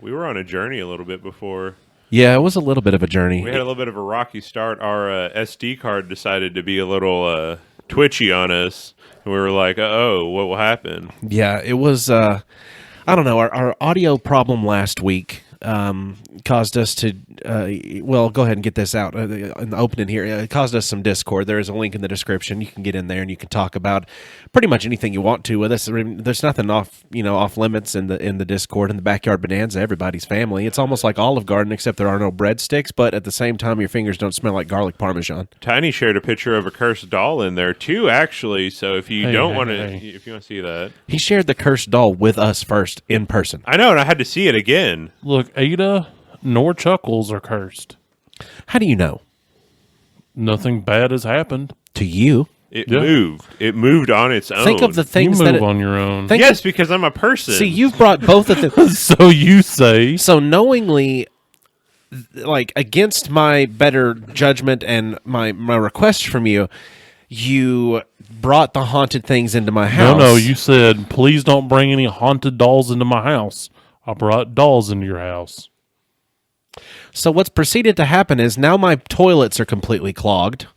We were on a journey a little bit before. Yeah, it was a little bit of a journey. We had a little bit of a rocky start. Our SD card decided to be a little twitchy on us. And we were like, oh, what will happen? Yeah, it was, I don't know, our audio problem last week caused us to, go ahead and get this out in the opening here. It caused us some Discord. There is a link in the description. You can get in there and you can talk about pretty much anything you want to with us. I mean, there's nothing off limits in the Discord. In the Backyard Bonanza, everybody's family. It's almost like Olive Garden, except there are no breadsticks, but at the same time, your fingers don't smell like garlic parmesan. Tiny shared a picture of a cursed doll in there too, actually. So if you if you want to see that, he shared the cursed doll with us first in person. I know, and I had to see it again. Look, Ada nor Chuckles are cursed. How do you know? Nothing bad has happened. To you. It moved. It moved on its own. Think of the things you move that on your own. Yes, because I'm a person. See, you've brought both of them. So you say. So knowingly, like, against my better judgment and my request from you, you brought the haunted things into my house. No, you said, please don't bring any haunted dolls into my house. I brought dolls into your house. So what's proceeded to happen is now my toilets are completely clogged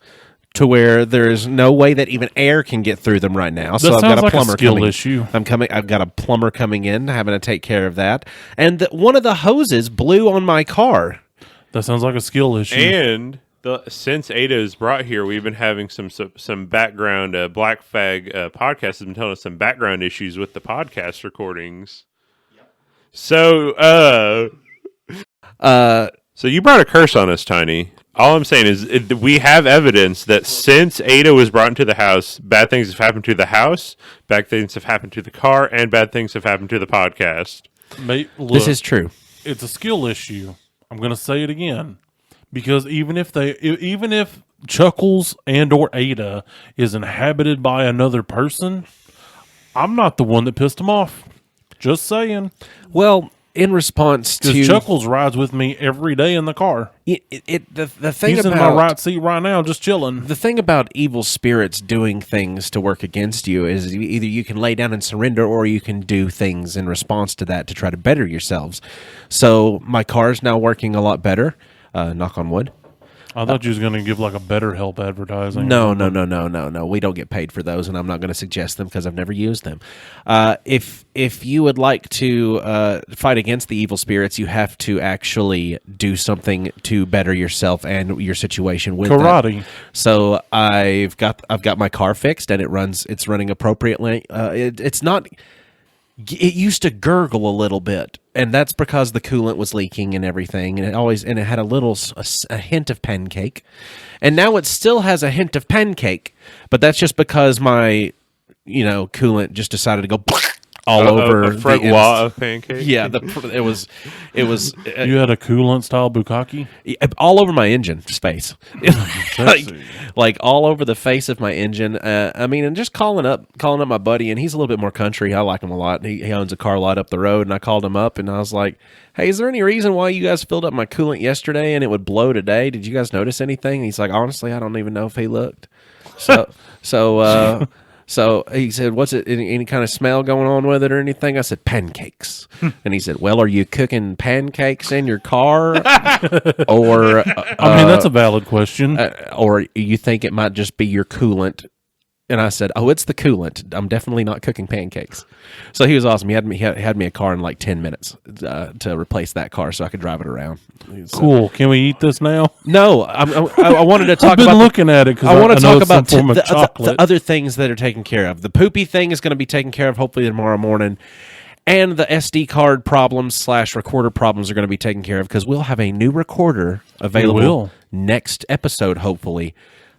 to where there's no way that even air can get through them right now. So I've got a plumber coming. Issue. I've got a plumber coming in, having to take care of that. And one of the hoses blew on my car. That sounds like a skill issue. And since Ada is brought here, we've been having some background. Black Fag podcast has been telling us some background issues with the podcast recordings. Yep. So you brought a curse on us, Tiny. All I'm saying is we have evidence that since Ada was brought into the house, bad things have happened to the house, bad things have happened to the car, and bad things have happened to the podcast. Look, this is true. It's a skill issue. I'm going to say it again. Because even if Chuckles and or Ada is inhabited by another person, I'm not the one that pissed him off. Just saying. Well, in response to Chuckles rides with me every day in the car. The thing He's about in my right seat right now, just chilling. The thing about evil spirits doing things to work against you is either you can lay down and surrender, or you can do things in response to that to try to better yourselves. So my car's now working a lot better. Knock on wood. I thought you was going to give like a BetterHelp advertising. No. We don't get paid for those, and I'm not going to suggest them because I've never used them. If you would like to fight against the evil spirits, you have to actually do something to better yourself and your situation with karate. That. So I've got my car fixed, and it's running appropriately. It's not. It used to gurgle a little bit, and that's because the coolant was leaking and everything, and it had a hint of pancake, and now it still has a hint of pancake, but that's just because my coolant just decided to go all over a front wall of pancake. Yeah, it was. You had a coolant style bukkake all over my engine space, like all over the face of my engine. I mean, and just calling up my buddy, and he's a little bit more country. I like him a lot. He owns a car lot up the road, and I called him up, and I was like, "Hey, is there any reason why you guys filled up my coolant yesterday and it would blow today? Did you guys notice anything?" And he's like, "Honestly, I don't even know if he looked." So he said, "What's it? Any kind of smell going on with it or anything?" I said, "Pancakes." And he said, "Well, are you cooking pancakes in your car, or I mean, that's a valid question, or you think it might just be your coolant?" And I said, "Oh, it's the coolant. I'm definitely not cooking pancakes." So he was awesome. He had me a car in like 10 minutes to replace that car so I could drive it around. So, cool. Can we eat this now? No, I wanted to talk I've been about looking at it because I want to talk it's about some form of chocolate. the other things that are taken care of. The poopy thing is going to be taken care of hopefully tomorrow morning. And the SD card problems / recorder problems are going to be taken care of because we'll have a new recorder available next episode, hopefully.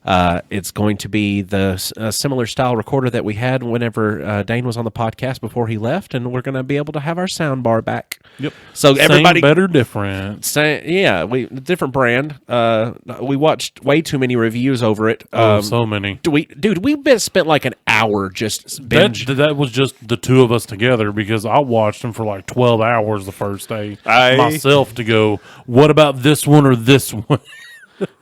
It's going to be the similar style recorder that we had whenever Dane was on the podcast before he left, and we're going to be able to have our sound bar back. Yep. So everybody, same, better, different. Different brand. We watched way too many reviews over it. So many. We spent like an hour just binge. That was just the two of us together because I watched them for like 12 hours the first day myself to go, what about this one or this one?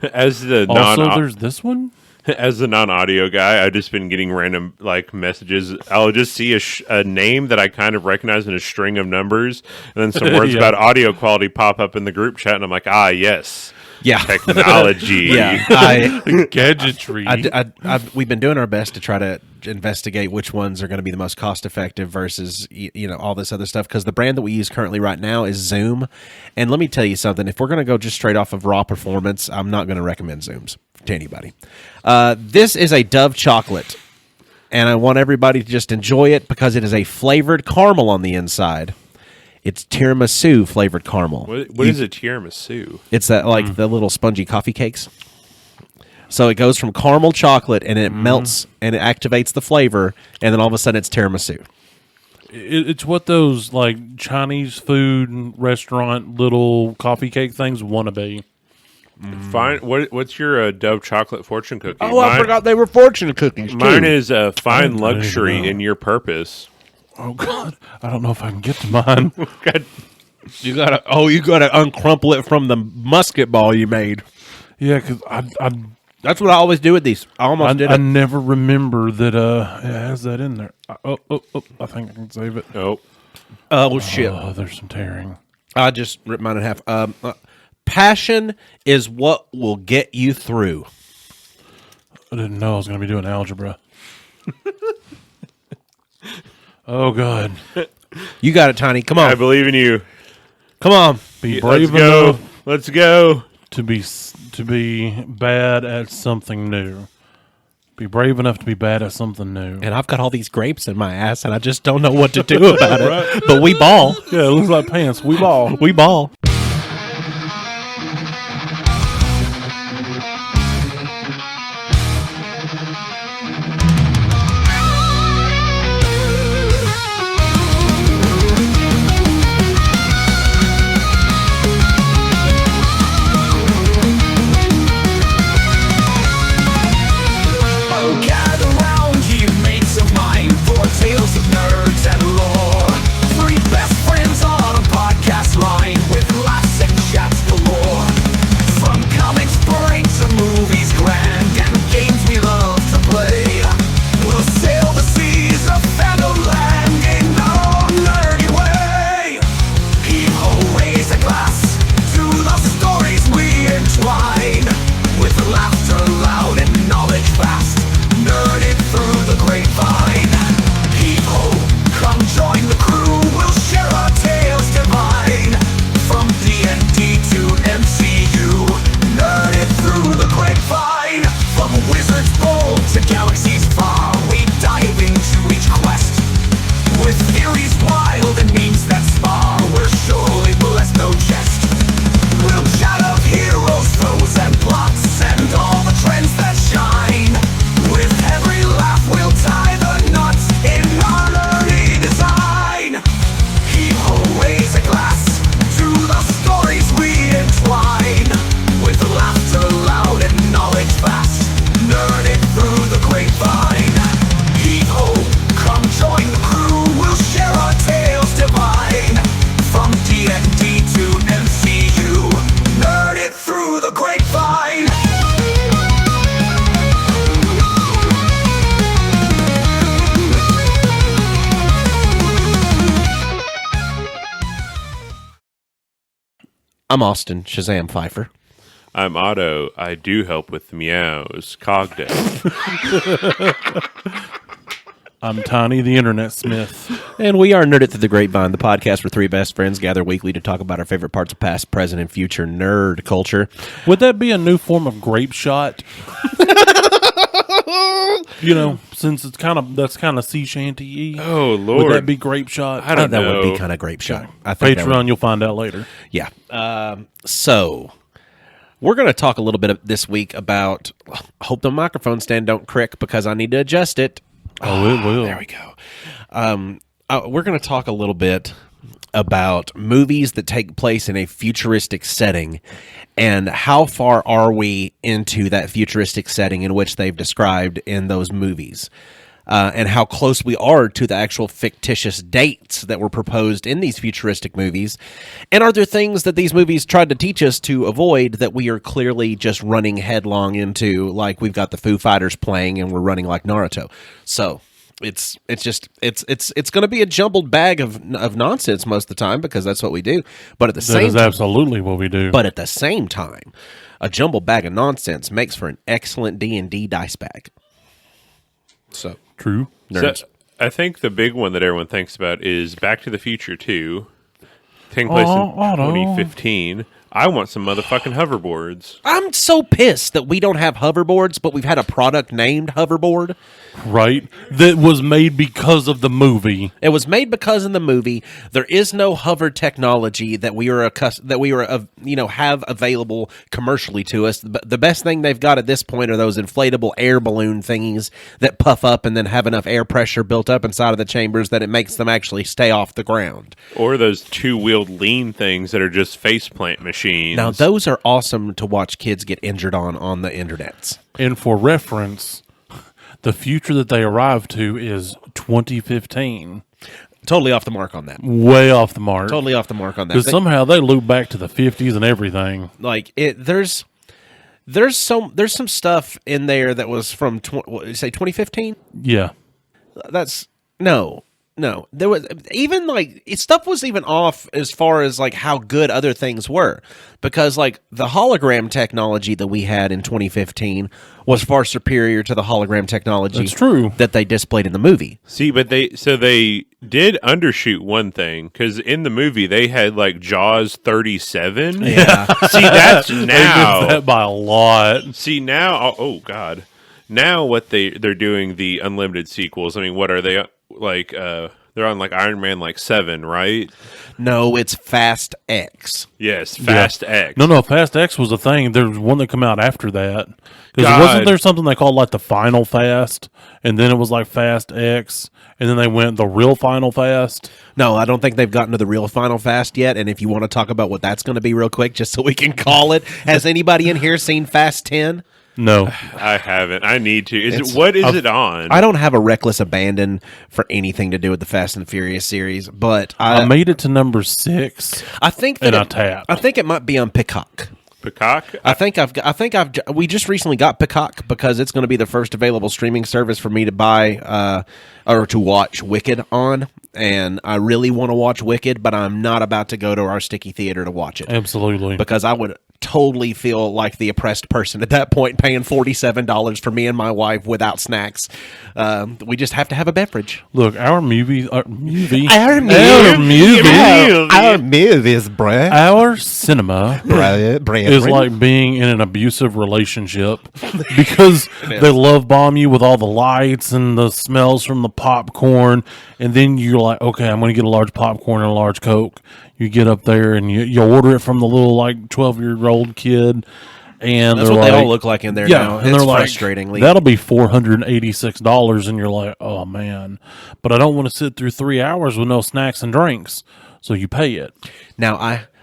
As the also, there's this one. As a non-audio guy, I've just been getting random like messages. I'll just see a name that I kind of recognize in a string of numbers, and then some words Yeah. about audio quality pop up in the group chat, and I'm like, yes, Yeah. technology. Yeah. Gadgetry. We've been doing our best to try to investigate which ones are going to be the most cost effective versus all this other stuff, because the brand that we use currently right now is Zoom. And let me tell you something, if we're going to go just straight off of raw performance, I'm not going to recommend Zooms to anybody. This is a Dove chocolate, and I want everybody to just enjoy it because it is a flavored caramel on the inside. It's tiramisu flavored caramel. What is a tiramisu? It's that like the little spongy coffee cakes. So it goes from caramel chocolate and it melts and it activates the flavor, and then all of a sudden it's tiramisu. It's what those like Chinese food restaurant little coffee cake things want to be. Fine. What's your Dove chocolate fortune cookie? Oh, I forgot they were fortune cookies. Too. Mine is a fine I luxury didn't know. in your purpose. Oh God, I don't know if I can get to mine. God, You gotta uncrumple it from the musket ball you made. Yeah, because That's what I always do with these. I almost did I it. never remember that it has that in there. I think I can save it. oh, Oh shit! Oh, there's some tearing. I just ripped mine in half. Passion is what will get you through. I didn't know I was going to be doing algebra. Oh God, You got it, Tiny. Come I on, believe in you. come on. be Let's brave go. enough Let's go. to be bad at something new. Be brave enough to be bad at something new. And I've got all these grapes in my ass, and I just don't know what to do about it. But we ball. Yeah, it looks like pants. We ball. We ball. Oh, gather round, you mates of mine, for tales of nerds and lore. Three best friends on a podcast line with laughs and chats galore. From comics bright to movies grand and games we love to play. We'll sail the seas of fandom land in our own nerdy way. Heave-ho, raise a glass to the stories we entwine. With laughter loud and knowledge vast, nerded through the grapevine. Heave-ho, come join the crew, we'll share our tales divine. From D&D to MCU, nerded through the grapevine. From wizards bold to galaxies far, we dive into each quest. With theories wild and memes that spar, we're surely blessed, no jest. We'll chat of heroes, foes, and plots, and all the trends that shine. With every laugh, we'll tie the knots in our nerdy design. Heave-ho, raise a glass to the stories we entwine. With laughter loud and knowledge vast, nerded through the grapevine. Heave-ho, come join the crew, we'll share our tales divine. From D&D to MCU, nerded through the grapevine. I'm Austin Shazam Pfeiffer. I'm Otto. I do help with the meows. Cogday. I'm Tiny, the Internet Smith. And we are Nerd It Through the Grapevine, the podcast where three best friends gather weekly to talk about our favorite parts of past, present, and future nerd culture. Would that be a new form of grape shot? Since that's kind of sea shanty-y. Oh, Lord. Would that be grape shot? I don't That know. would be kind of grape shot. I think that would- Patreon, you'll find out later. Yeah. So we're going to talk a little bit this week about. I hope the microphone stand don't crick because I need to adjust it. Oh, it will. There we go. We're going to talk a little bit about movies that take place in a futuristic setting and how far are we into that futuristic setting in which they've described in those movies. and how close we are to the actual fictitious dates that were proposed in these futuristic movies? And are there things that these movies tried to teach us to avoid that we are clearly just running headlong into, like we've got the Foo Fighters playing and we're running like Naruto? So it's going to be a jumbled bag of nonsense most of the time, because that's what we do. But at the That same is time, absolutely what we do. but at the same time, a jumbled bag of nonsense makes for an excellent D&D dice bag. So, True. nerds. So, I think the big one that everyone thinks about is Back to the Future 2, taking place in Otto. 2015. I want some motherfucking hoverboards. I'm so pissed that we don't have hoverboards, but we've had a product named Hoverboard. Right? That was made because of the movie. It was made because in the movie there is no hover technology that we are have available commercially to us. The best thing they've got at this point are those inflatable air balloon thingies that puff up and then have enough air pressure built up inside of the chambers that it makes them actually stay off the ground. Or those two-wheeled lean things that are just faceplant machines. Now those are awesome to watch kids get injured on the internets. And for reference, the future that they arrived to is 2015. Totally off the mark on that. Way off the mark. Totally off the mark on that. Because somehow they loop back to the 50s and everything. Like there's some stuff in there that was from 2015. Yeah. That's no. There was even stuff was even off as far as like how good other things were, because like the hologram technology that we had in 2015 was far superior to the hologram technology That's true. that they displayed in the movie. See, but they did undershoot one thing, because in the movie they had like Jaws 37. Yeah. See, that's They now. missed that by a lot. See now. Oh God. Now what they're doing the unlimited sequels. I mean, what are they like? They're on like Iron Man 7, right? No, it's Fast X. Yes, Fast X. No, Fast X was a thing. There was one that came out after that. Because God. wasn't there something they called like the Final Fast? And then it was like Fast X. And then they went the real Final Fast. No, I don't think they've gotten to the real Final Fast yet. And if you want to talk about what that's going to be real quick, just so we can call it, has anybody in here seen Fast 10? No. I haven't. I need to. What is it on? I don't have a reckless abandon for anything to do with the Fast and Furious series, but I made it to number 6. I think that and I tapped. I think it might be on Peacock. Peacock. We just recently got Peacock because it's going to be the first available streaming service for me to buy or to watch Wicked on. And I really want to watch Wicked, but I'm not about to go to our sticky theater to watch it. Absolutely. Because I would totally feel like the oppressed person at that point, paying $47 for me and my wife without snacks. We just have to have a beverage. Look, our movie. Our movie. Our movie. movies, bruh. Our cinema Bruh. is like being in an abusive relationship because they love bomb you with all the lights and the smells from the popcorn, and then you're like, okay, I'm going to get a large popcorn and a large Coke. You get up there and you order it from the little 12-year-old kid, and That's they're what they like, all look like in there yeah, now. and It's they're like, frustratingly. that'll be $486, and you're like, oh man, but I don't want to sit through 3 hours with no snacks and drinks, so you pay it. Now,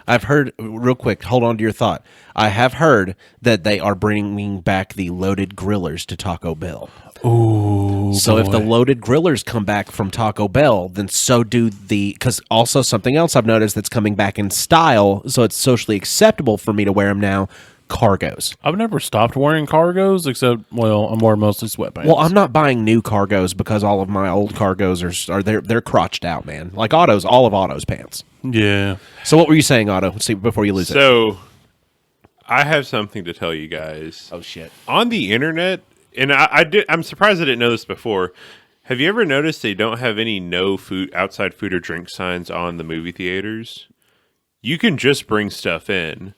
I've heard, real quick, hold on to your thought. I have heard that they are bringing back the loaded grillers to Taco Bell. Ooh, So if the loaded grillers come back from Taco Bell, then so do because also something else I've noticed that's coming back in style, so it's socially acceptable for me to wear them now, cargos. I've never stopped wearing cargos except, I'm wearing mostly sweatpants. Well, I'm not buying new cargos because all of my old cargos are they're crotched out, man. Like Otto's, all of Otto's pants. Yeah. So what were you saying, Otto? See, before you lose it. So, I have something to tell you guys. Oh shit. On the internet, and I'm surprised I didn't know this before. Have you ever noticed they don't have any no food, outside food or drink signs on the movie theaters? You can just bring stuff in.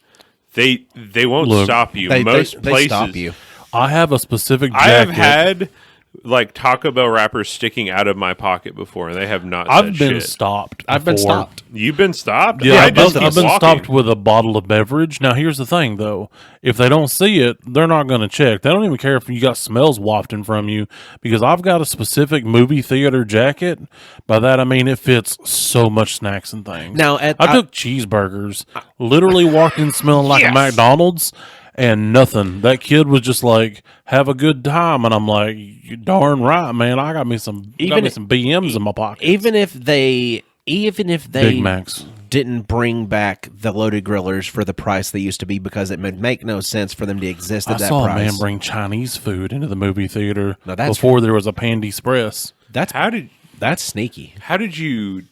They won't stop you. Most They places stop you. I have a specific jacket. I have had Taco Bell wrappers sticking out of my pocket before, and they have not. I've said been shit. stopped. I've been before. stopped. You've been stopped. Yeah, I I've just been keep walking. stopped with a bottle of beverage. Now, here's the thing, though. If they don't see it, they're not going to check. They don't even care if you got smells wafting from you, because I've got a specific movie theater jacket. By that, I mean it fits so much snacks and things. Now, I took cheeseburgers, literally walked in smelling like a McDonald's, and nothing. That kid was just like, "Have a good time," and I'm like, "You darn right, man. I got me some BMs in my pocket." Even if they Big Macs. didn't bring back the loaded grillers for the price they used to be, because it would make no sense for them to exist at I that saw price. a man bring Chinese food into the movie theater Now that's- before there was a Panda Express. That's that's sneaky. How did you?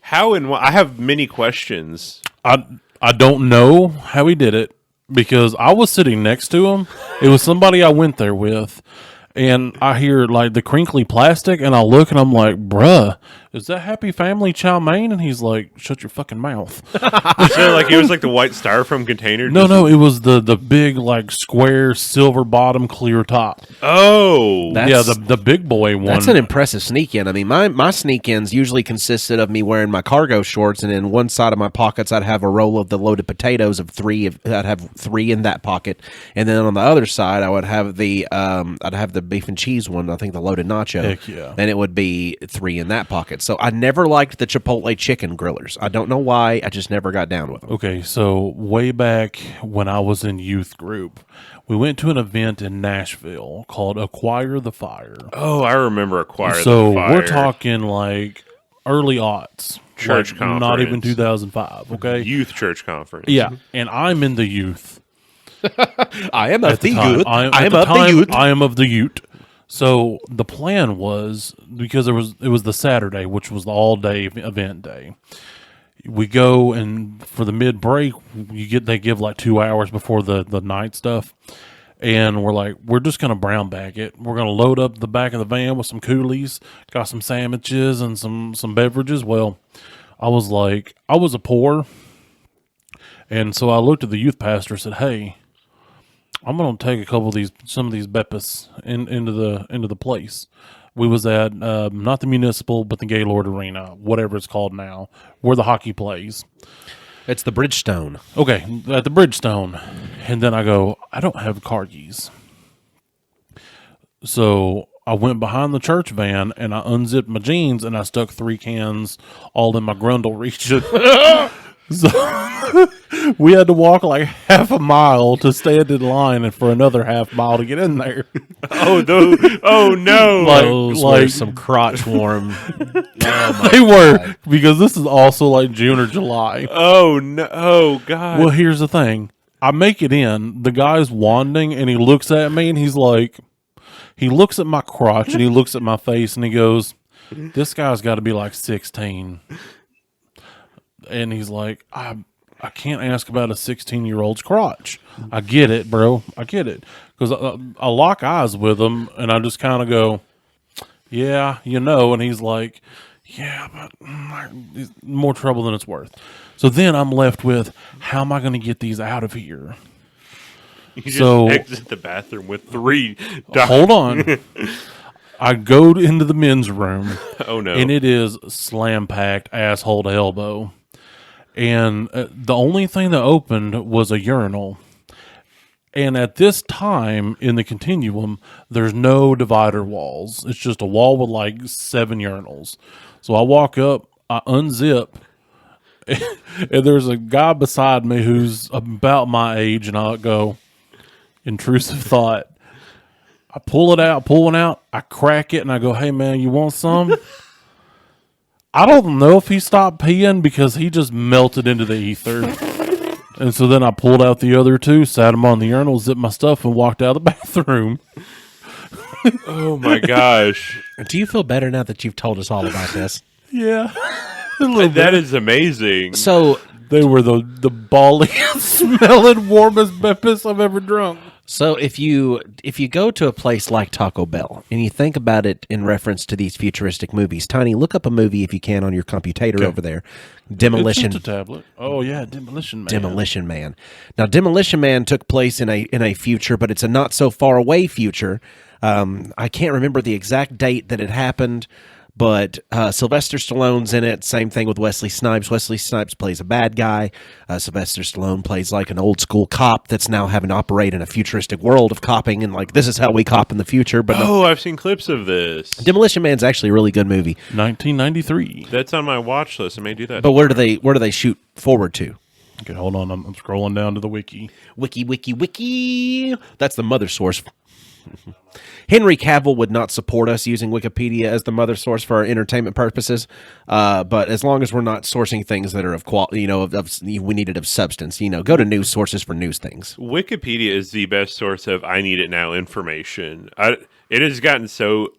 How and why? I have many questions. I don't know how he did it because I was sitting next to him. It was somebody I went there with, and I hear like the crinkly plastic, and I look and I'm like, "Bruh, is that Happy Family chow mein?" And he's like, "Shut your fucking mouth." So like it was like the white styrofoam container. No, it was the big like square silver bottom clear top. Oh, That's- Yeah, the big boy one. That's an impressive sneak in. I mean, my sneak ins usually consisted of me wearing my cargo shorts, and in one side of my pockets, I'd have a roll of the loaded potatoes of three. I'd have three in that pocket, and then on the other side, I would have I'd have the beef and cheese one. I think the loaded nacho. Heck yeah. And it would be three in that pocket. So I never liked the Chipotle chicken grillers. I don't know why. I just never got down with them. Okay, so way back when I was in youth group, we went to an event in Nashville called Acquire the Fire. oh, I remember Acquire. So the Fire. we're talking like early aughts, Church like not even conference. 2005. Okay, youth church conference. yeah, and I'm in the youth. I am At the time. I am of the Ute. So the plan was, because it was the Saturday, which was the all day event day. We go, and for the mid break, they give like 2 hours before the night stuff, and we're like, we're just gonna brown bag it. We're gonna load up the back of the van with some coolies, got some sandwiches and some beverages. Well, I was a poor, and so I looked at the youth pastor and said, "Hey, I'm gonna take some of these Beppis into the place." We was at not the Municipal, but the Gaylord Arena, whatever it's called now, where the hockey plays. It's the Bridgestone. Okay, at the Bridgestone, and then I go, I don't have car keys, so I went behind the church van and I unzipped my jeans and I stuck 3 cans all in my grundle region. So we had to walk like half a mile to stand in line and for another half mile to get in there. Oh no! Oh no! Those were like- some crotch warm. They were, because this is also like June or July. Oh no! Oh god! Well, here's the thing. I make it in. The guy's wanding and he looks at me and he looks at my crotch and he looks at my face and he goes, "This guy's got to be like 16." And he's like, I can't ask about a 16-year-old's crotch. I get it, bro. I get it. Because I lock eyes with him and I just kind of go, "Yeah, you know." And he's like, "Yeah, but it's more trouble than it's worth." So then I'm left with, how am I going to get these out of here? you just so- exit the bathroom with 3. Hold on. I go into the men's room. Oh no! And it is slam packed, asshole to elbow. And the only thing that opened was a urinal. And at this time in the continuum, there's no divider walls. It's just a wall with like 7 urinals. So I walk up, I unzip, and there's a guy beside me who's about my age, and I go, intrusive thought. I pull one out, I crack it, and I go, "Hey man, you want some?" I don't know if he stopped peeing because he just melted into the ether. And so then I pulled out the other 2, sat him on the urinal, zipped my stuff, and walked out of the bathroom. Oh my gosh! Do you feel better now that you've told us all about this? Yeah. That is amazing. So, They were the balliest, smelling, warmest Beppis I've ever drunk. so if you go to a place like Taco Bell and you think about it in reference to these futuristic movies, Tiny, look up a movie if you can on your computator over there. Demolition. It's just a tablet. Oh yeah, Demolition Man. Demolition Man. Now, Demolition Man took place in a future, but it's a not so far away future. I can't remember the exact date that it happened, but Sylvester Stallone's in it. Same thing with Wesley Snipes. Wesley Snipes plays a bad guy. Sylvester Stallone plays like an old school cop that's now having to operate in a futuristic world of copping, and like this is how we cop in the future. But no, Oh, I've seen clips of this. Demolition Man's actually a really good movie. 1993. That's on my watch list. I may do that. But where do they shoot forward to? Okay, hold on. I'm scrolling down to the wiki. Wiki. That's the mother source. Henry Cavill would not support us using Wikipedia as the mother source for our entertainment purposes. But as long as we're not sourcing things that are of quality, we need it of substance. Go to news sources for news things. Wikipedia is the best source of I need it now information. It has gotten so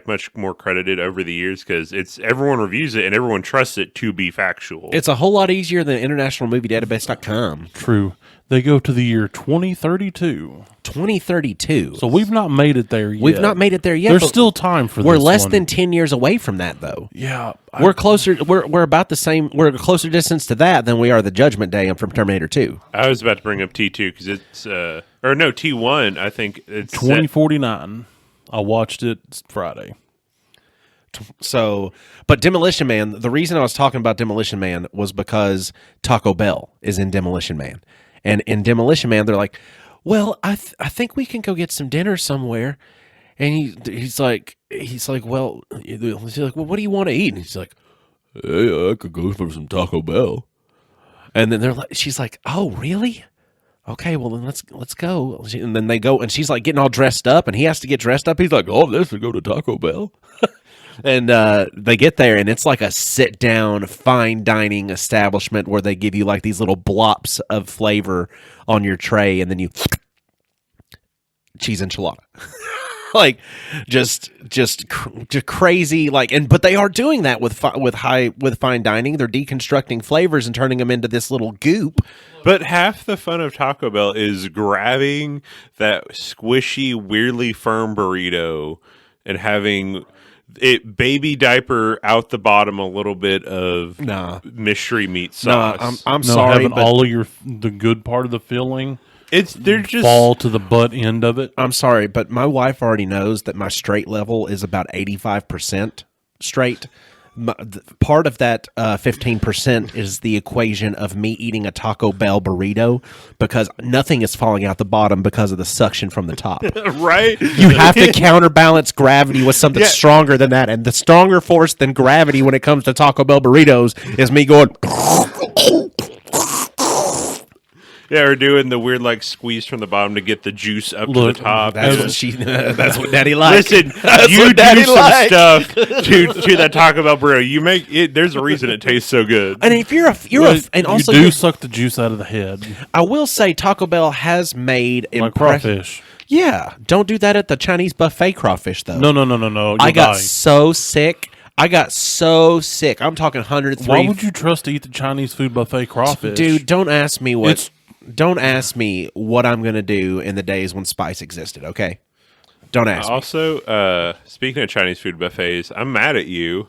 much more credited over the years because everyone reviews it and everyone trusts it to be factual. It's a whole lot easier than internationalmoviedatabase.com. True. They go to the year 2032. 2032. So we've not made it there yet. We've not made it there yet. There's but still time for this. We're less one. than 10 years away from that, though. Yeah. We're closer. We're about the same. We're a closer distance to that than we are the Judgment Day from Terminator 2. I was about to bring up T2 because it's T1. I think it's 2049. I watched it Friday. So, but Demolition Man. The reason I was talking about Demolition Man was because Taco Bell is in Demolition Man, and in Demolition Man, they're like, "Well, I think we can go get some dinner somewhere." And he's like, well, what do you want to eat? And he's like, hey, I could go for some Taco Bell. And then she's like, oh, really? Okay, well then let's go. And then they go, and she's like getting all dressed up, and he has to get dressed up. He's like, oh, this would go to Taco Bell. And they get there, and it's like a sit-down, fine dining establishment where they give you like these little blops of flavor on your tray, and then you cheese enchilada. Like just crazy, but they are doing that with fine dining. They're deconstructing flavors and turning them into this little goop. But half the fun of Taco Bell is grabbing that squishy, weirdly firm burrito and having it baby diaper out the bottom a little bit of mystery meat sauce. I'm sorry, having but all of the good part of the filling. They're just fall to the butt end of it. I'm sorry, but my wife already knows that my straight level is about 85% straight. Part of that 15% is the equation of me eating a Taco Bell burrito because nothing is falling out the bottom because of the suction from the top. right. You have to counterbalance gravity with something stronger than that, and the stronger force than gravity when it comes to Taco Bell burritos is me going. Yeah, or doing the weird squeeze from the bottom to get the juice up to the top. That's what Daddy likes. Listen, you do some stuff to that Taco Bell burrito. You make it. There's a reason it tastes so good. And if and also you do suck the juice out of the head. I will say Taco Bell has made Like crawfish. Yeah, don't do that at the Chinese buffet crawfish though. No. I got so sick. I'm talking 103. Why would you trust to eat the Chinese food buffet crawfish, dude? Don't ask me what I'm going to do in the days when spice existed, okay? Don't ask me. Also, speaking of Chinese food buffets, I'm mad at you.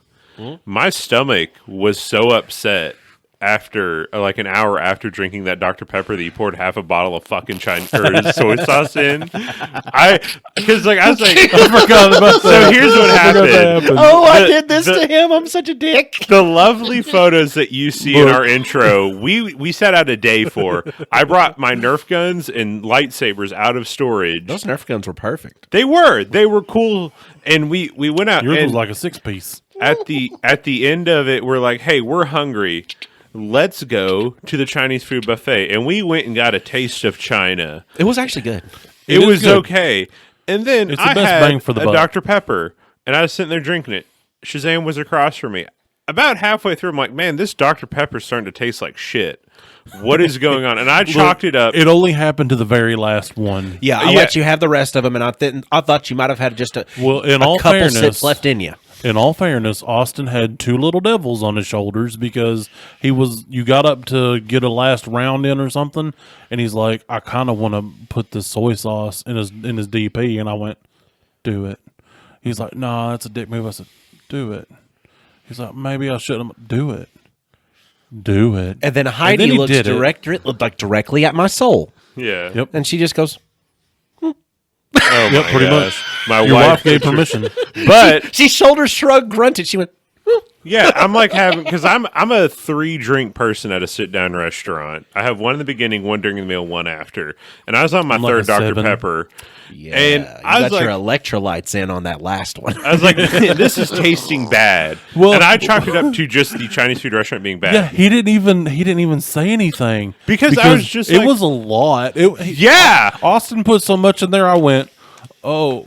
My stomach was so upset after an hour after drinking that Dr. Pepper that you poured half a bottle of fucking soy sauce in. I was like, I forgot about that. So here's what happened. I did this to him. I'm such a dick. The lovely photos that you see in our intro, we set out a day for. I brought my Nerf guns and lightsabers out of storage. Those Nerf guns were perfect. They were cool, and we went out. Yours and was like a 6-piece. At the end of it, we're like, hey, we're hungry. Let's go to the Chinese food buffet. And we went and got a taste of China. It was actually good. It was good. okay. And then It's the I best had bang for the a buck. Dr. Pepper, and I was sitting there drinking it. Shazam was across from me. About halfway through, I'm like, man, this Dr. Pepper's starting to taste like shit. What is going on? And I chalked it up. It only happened to the very last one. Yeah, I let you have the rest of them, and I thought you might have had just a couple fairness, sips left in you. In all fairness, Austin had two little devils on his shoulders because you got up to get a last round in or something, and he's like, I kind of want to put this soy sauce in his DP, and I went, do it. He's like, nah, that's a dick move. I said, do it. He's like, maybe I shouldn't. Do it. And then Heidi looked directly at my soul, Yeah. Yep. and she just goes. Oh, Yep, my pretty gosh. much. My Your wife gave permission. But She shoulder shrugged, grunted. She went. Yeah, I'm like having because I'm a 3-drink person at a sit down restaurant. I have one in the beginning, one during the meal, one after, and I was on my like third a Dr. 7. Pepper. Yeah, And you I was got your like- electrolytes in on that last one. I was like, this is tasting bad. Well- and I chalked it up to just the Chinese food restaurant being bad. Yeah, he didn't even say anything Because I was just it like- was a lot. Yeah. Austin put so much in there. I went, oh,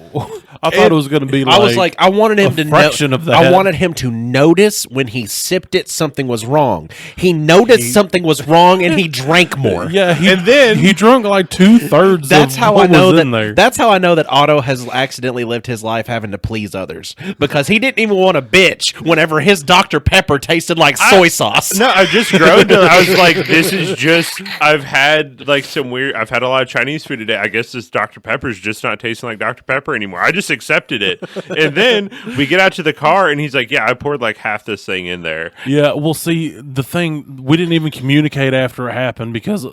I thought it was going to be. I was like, I wanted him to fraction of that. I wanted him to notice when he sipped it, something was wrong. He noticed something was wrong, and he drank more. yeah, And then- he drunk like 2/3. That's of how what I know was in there. that. That's how I know that Otto has accidentally lived his life having to please others because he didn't even want to bitch whenever his Dr. Pepper tasted like soy sauce. No, I just grown to. I was like, this is just. I've had like some weird. I've had a lot of Chinese food today. I guess this Dr. Pepper's just not tasting like Dr. Pepper anymore. I just accepted it. And then we get out to the car, and he's like, "Yeah, I poured like half this thing in there." Yeah, well, see, the thing, we didn't even communicate after it happened because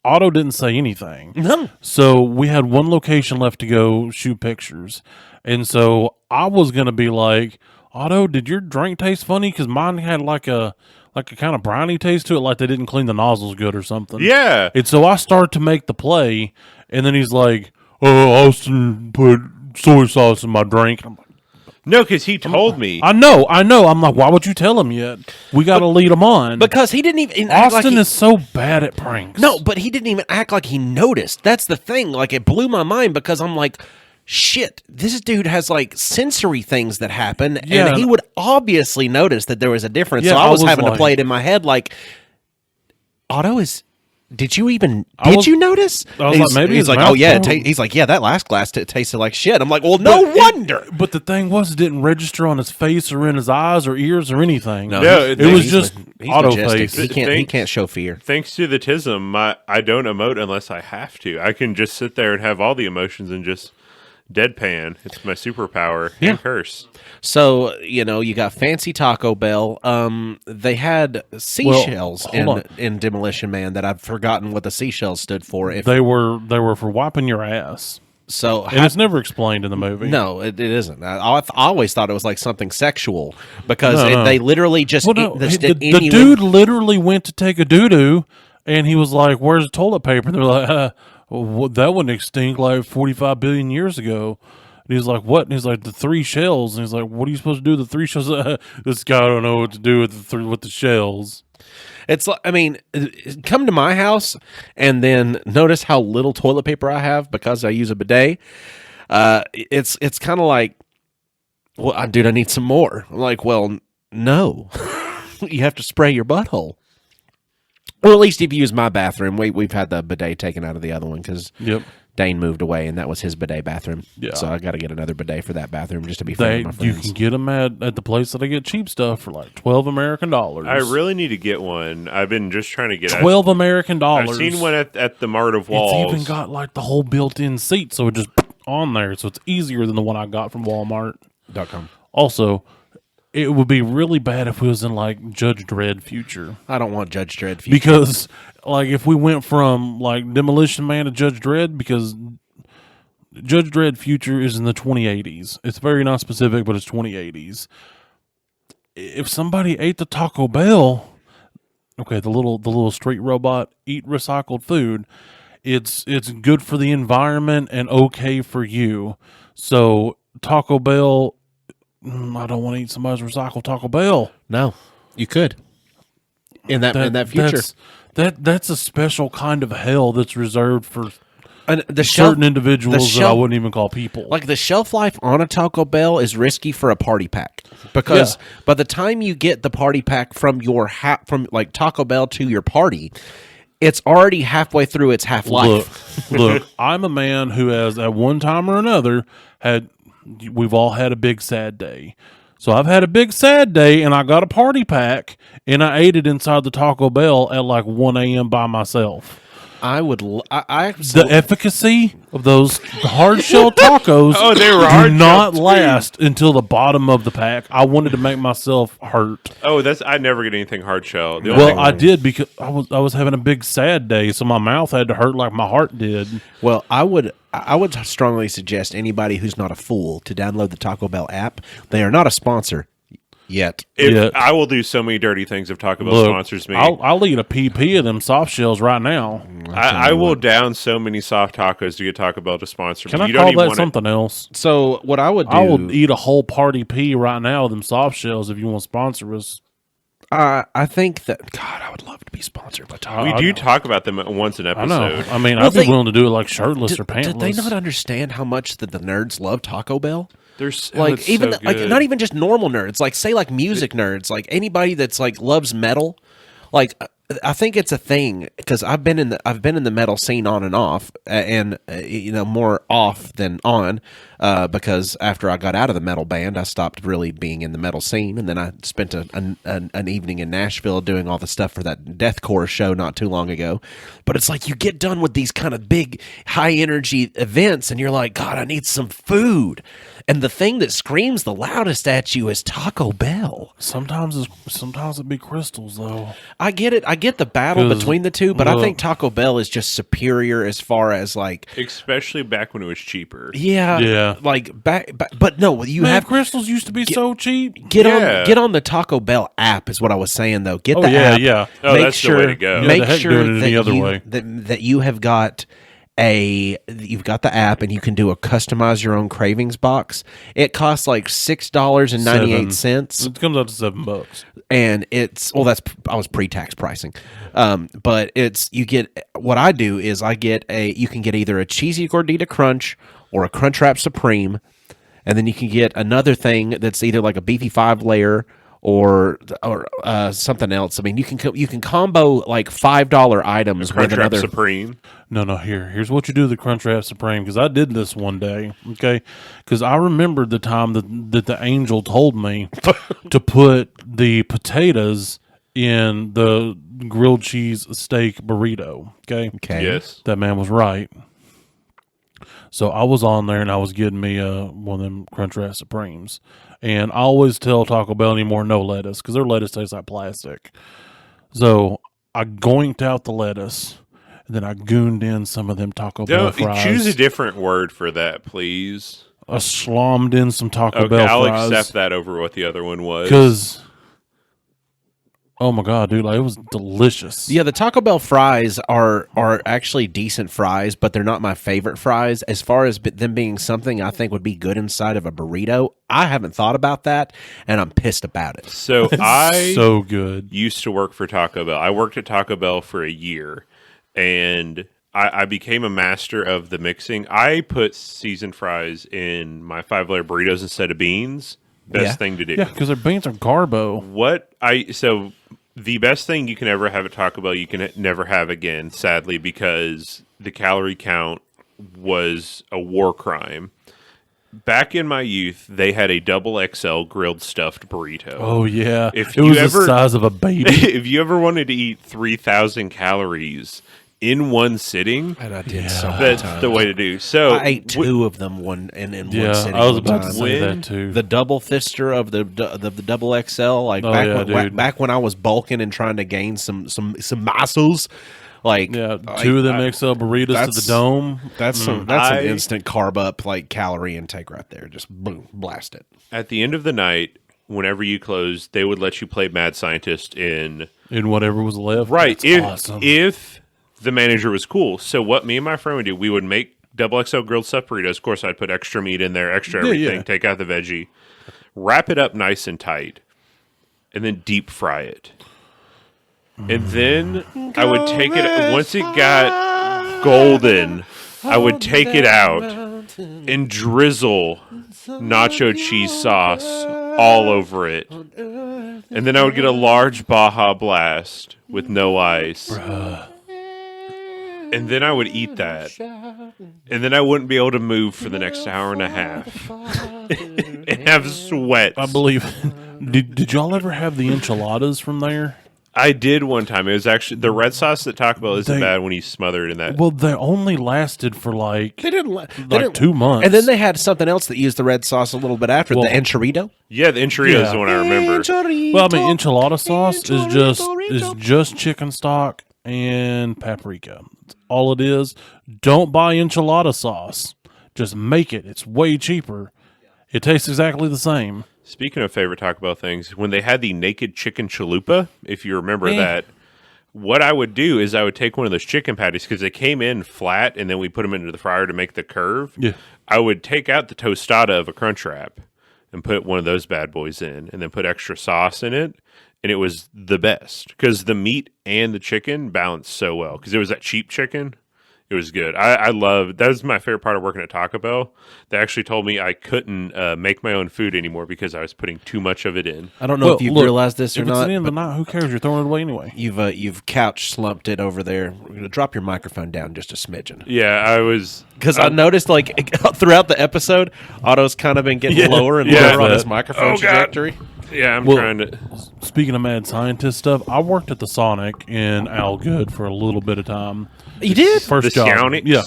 Otto didn't say anything. No. So we had one location left to go shoot pictures. And so I was going to be like, Otto, did your drink taste funny? Because mine had like a kind of brownie taste to it, like they didn't clean the nozzles good or something. Yeah. And so I start to make the play, and then he's like, oh, Austin put soy sauce in my drink. I'm like, No, because he told me. I know. I'm like, why would you tell him yet? We got to lead him on. Because he didn't even act Austin like he, is so bad at pranks. no, but he didn't even act like he noticed. That's the thing. Like it blew my mind because I'm like, shit, this dude has like sensory things that happen, Yeah. and he would obviously notice that there was a difference. Yeah, so I I was was having to like- play it in my head like, Otto is. Did you even? I Did was- you notice? I was like, maybe he's his like, mouth oh yeah. moved. He's like, yeah, that last glass tasted like shit. I'm like, well, no wonder. But the thing was, it didn't register on his face or in his eyes or ears or anything. No, it was he's just He's auto majestic. face. He can't. He Think- can't show fear. Thanks to the TISM, I don't emote unless I have to. I can just sit there and have all the emotions and just deadpan. It's my superpower and curse. So you got fancy Taco Bell. They had seashells hold on. in Demolition Man that I've forgotten what the seashells stood for. If They were for wiping your ass, so, and it's never explained in the movie. no, it isn't. I always thought it was like something sexual because No. they literally just Well, no, just the dude literally went to take a doo doo, and he was like, "Where's the toilet paper?" And they're like, well, "That wouldn't extinct like 45 billion years ago." And he's like, "What?" And he's like, "The 3 shells." And he's like, "What are you supposed to do with the 3 shells?" This guy don't know what to do with the shells. It's like, I mean, come to my house and then notice how little toilet paper I have because I use a bidet. It's kind of like, well, dude, I need some more. I'm like, well, no, you have to spray your butthole. Well, at least if you use my bathroom, we've had the bidet taken out of the other one because Yep. Dane moved away and that was his bidet bathroom. Yeah. So I got to get another bidet for that bathroom just to be fair to my You friends. can get them at the place that I get cheap stuff for like $12 American dollars. I really need to get one. I've been just trying to get 12 American dollars. I've seen one at the Mart of Walls. It's even got like the whole built-in seat, so it just on there, so it's easier than the one I got from Walmart. .com. Also, it would be really bad if we was in like Judge Dredd future, I don't want Judge Dredd future. because like if we went from like Demolition Man to Judge Dredd, because Judge Dredd future is in the 2080s. It's very non-specific, but it's 2080s. If somebody ate the Taco Bell, okay, the little street robot eat recycled food, it's good for the environment and okay for you. So Taco Bell, I don't want to eat somebody's recycled Taco Bell. No, you could. In that future. That's a special kind of hell that's reserved for The certain individuals that I shelf- wouldn't even call people. Like the shelf life on a Taco Bell is risky for a party pack because by the time you get the party pack from your from like Taco Bell to your party, it's already halfway through its half life. Look, I'm a man who has at one time or another we've all had a big sad day. So I've had a big sad day and I got a party pack and I ate it inside the Taco Bell at like 1 a.m. by myself. I would. I The efficacy of those hard shell tacos Oh, they were do hard not shell, too. last until the bottom of the pack. I wanted to make myself hurt. Oh, I never get anything hard shell. The only Well, thing- I did because I was having a big sad day, so my mouth had to hurt like my heart did. Well, I would strongly suggest anybody who's not a fool to download the Taco Bell app. They are not a sponsor. Yet. Yeah. I will do so many dirty things if Taco Bell Look, sponsors me. I'll eat a PP of them soft shells right now. I will down so many soft tacos to get Taco Bell to sponsor Can me. I You don't call even that want something else? So what I would do, I would eat a whole party pea right now with them soft shells if you want to sponsor us. I think that God, I would love to be sponsored by Taco. We I do know. talk about them once an I know. episode. I mean, Well, I'd be they- willing to do it like shirtless or Did pantless. they not understand how much that the nerds love Taco Bell? There's Like even like not even just normal nerds, like say like music nerds, like anybody that's like loves metal. Like I think it's a thing because I've been in the metal scene on and off, and more off than on, because after I got out of the metal band, I stopped really being in the metal scene, and then I spent an evening in Nashville doing all the stuff for that deathcore show not too long ago. But it's like you get done with these kind of big, high energy events, and you're like, God, I need some food. And the thing that screams the loudest at you is Taco Bell. Sometimes it'd be crystals though. I get it. I get the battle 'Cause, between the two, but I look- think Taco Bell is just superior as far as like, especially back when it was cheaper. Yeah. like back, but no, you Man, have crystals used to be so cheap. get Yeah. on the Taco Bell app is what I was saying though. Get Oh, the yeah, app. yeah. Oh, that's the way to go. Yeah, Make the heck sure doing it that any other you, way. that you have got you've got the app and you can do a customize your own cravings box. It costs like $6.98. It comes out to $7. And it's I was pre-tax pricing, but it's you get what I do is you can get either a cheesy gordita crunch or a Crunchwrap Supreme, and then you can get another thing that's either like a beefy 5-layer or something else. I mean, you can combo like $5 items with Crunchwrap another. Supreme. No. Here's what you do with the Crunchwrap Supreme, because I did this one day. Okay, because I remembered the time that the angel told me to put the potatoes in the grilled cheese steak burrito. Okay. Yes. That man was right. So I was on there and I was getting me one of them Crunchwrap Supremes, and I always tell Taco Bell anymore no lettuce because their lettuce tastes like plastic. So I goinked out the lettuce, and then I gooned in some of them Taco Bell fries. Choose a different word for that, please. I slommed in some Taco Okay, Bell I'll fries. accept that over what the other one was. Because, oh my God, dude, like, it was delicious. Yeah, the Taco Bell fries are actually decent fries, but they're not my favorite fries. As far as them being something I think would be good inside of a burrito, I haven't thought about that, and I'm pissed about it. So I so good. used to work for Taco Bell. I worked at Taco Bell for a year, and I became a master of the mixing. I put seasoned fries in my 5-layer burritos instead of beans. Best Yeah. thing to do. Yeah, because their beans are carbo. So the best thing you can ever have at Taco Bell, you can never have again, sadly, because the calorie count was a war crime. Back in my youth, they had a double XL grilled stuffed burrito. Oh, yeah. If it was you ever- the size of a baby. If you ever wanted to eat 3,000 calories in one sitting, And I did so that's the way to do. So I ate two of them in one Yeah, sitting. I was one about to time. say When that too. The double fister of the double XL, like Oh, back yeah, when dude. back when I was bulking and trying to gain some muscles, like Yeah, two of them XL burritos to that's- the dome. That's an I- instant carb up like calorie intake right there. Just boom, blast it. at the end of the night, whenever you closed, they would let you play Mad Scientist in In whatever was left. right. That's If awesome. if the manager was cool, so what me and my friend would do, we would make double XL grilled stuffed burritos. Of course, I'd put extra meat in there, extra Yeah, everything. yeah. Take out the veggie, wrap it up nice and tight, and then deep fry it. And then I would take it once it got golden. I would take it out and drizzle nacho cheese sauce all over it. And then I would get a large Baja Blast with no ice. And then I would eat that. And then I wouldn't be able to move for the next hour and a half. And have sweat. I believe. Did y'all ever have the enchiladas from there? I did one time. It was actually the red sauce at Taco Bell isn't They- bad when you smother it in that. Well, they only lasted for like They didn't like 2 months. And then they had something else that used the red sauce a little bit after Well- the enchilada. Yeah, the enchilada is the one I remember. Well, I mean, enchilada sauce is just chicken stock and paprika. That's all it is. Don't buy enchilada sauce. Just make it. It's way cheaper. It tastes exactly the same. Speaking of favorite Taco Bell things, when they had the naked chicken chalupa, if you remember that, what I would do is I would take one of those chicken patties because they came in flat and then we put them into the fryer to make the curve. Yeah. I would take out the tostada of a Crunchwrap and put one of those bad boys in and then put extra sauce in it. And it was the best because the meat and the chicken balanced so well because it was that cheap chicken. It was good. I love that was my favorite part of working at Taco Bell. They actually told me I couldn't make my own food anymore because I was putting too much of it in. I don't know if you've realized this or if it's not. the end of the night, who cares? You're throwing it away anyway. You've couch slumped it over there. We're gonna drop your microphone down just a smidgen. Yeah, I was Because I noticed, like, throughout the episode, Otto's kind of been getting lower and Yeah. lower on his microphone Oh, God. trajectory. Yeah, I'm Well, trying to. Speaking of mad scientist stuff, I worked at the Sonic in Al Good for a little bit of time. You did? First The job. Scownix? Yeah.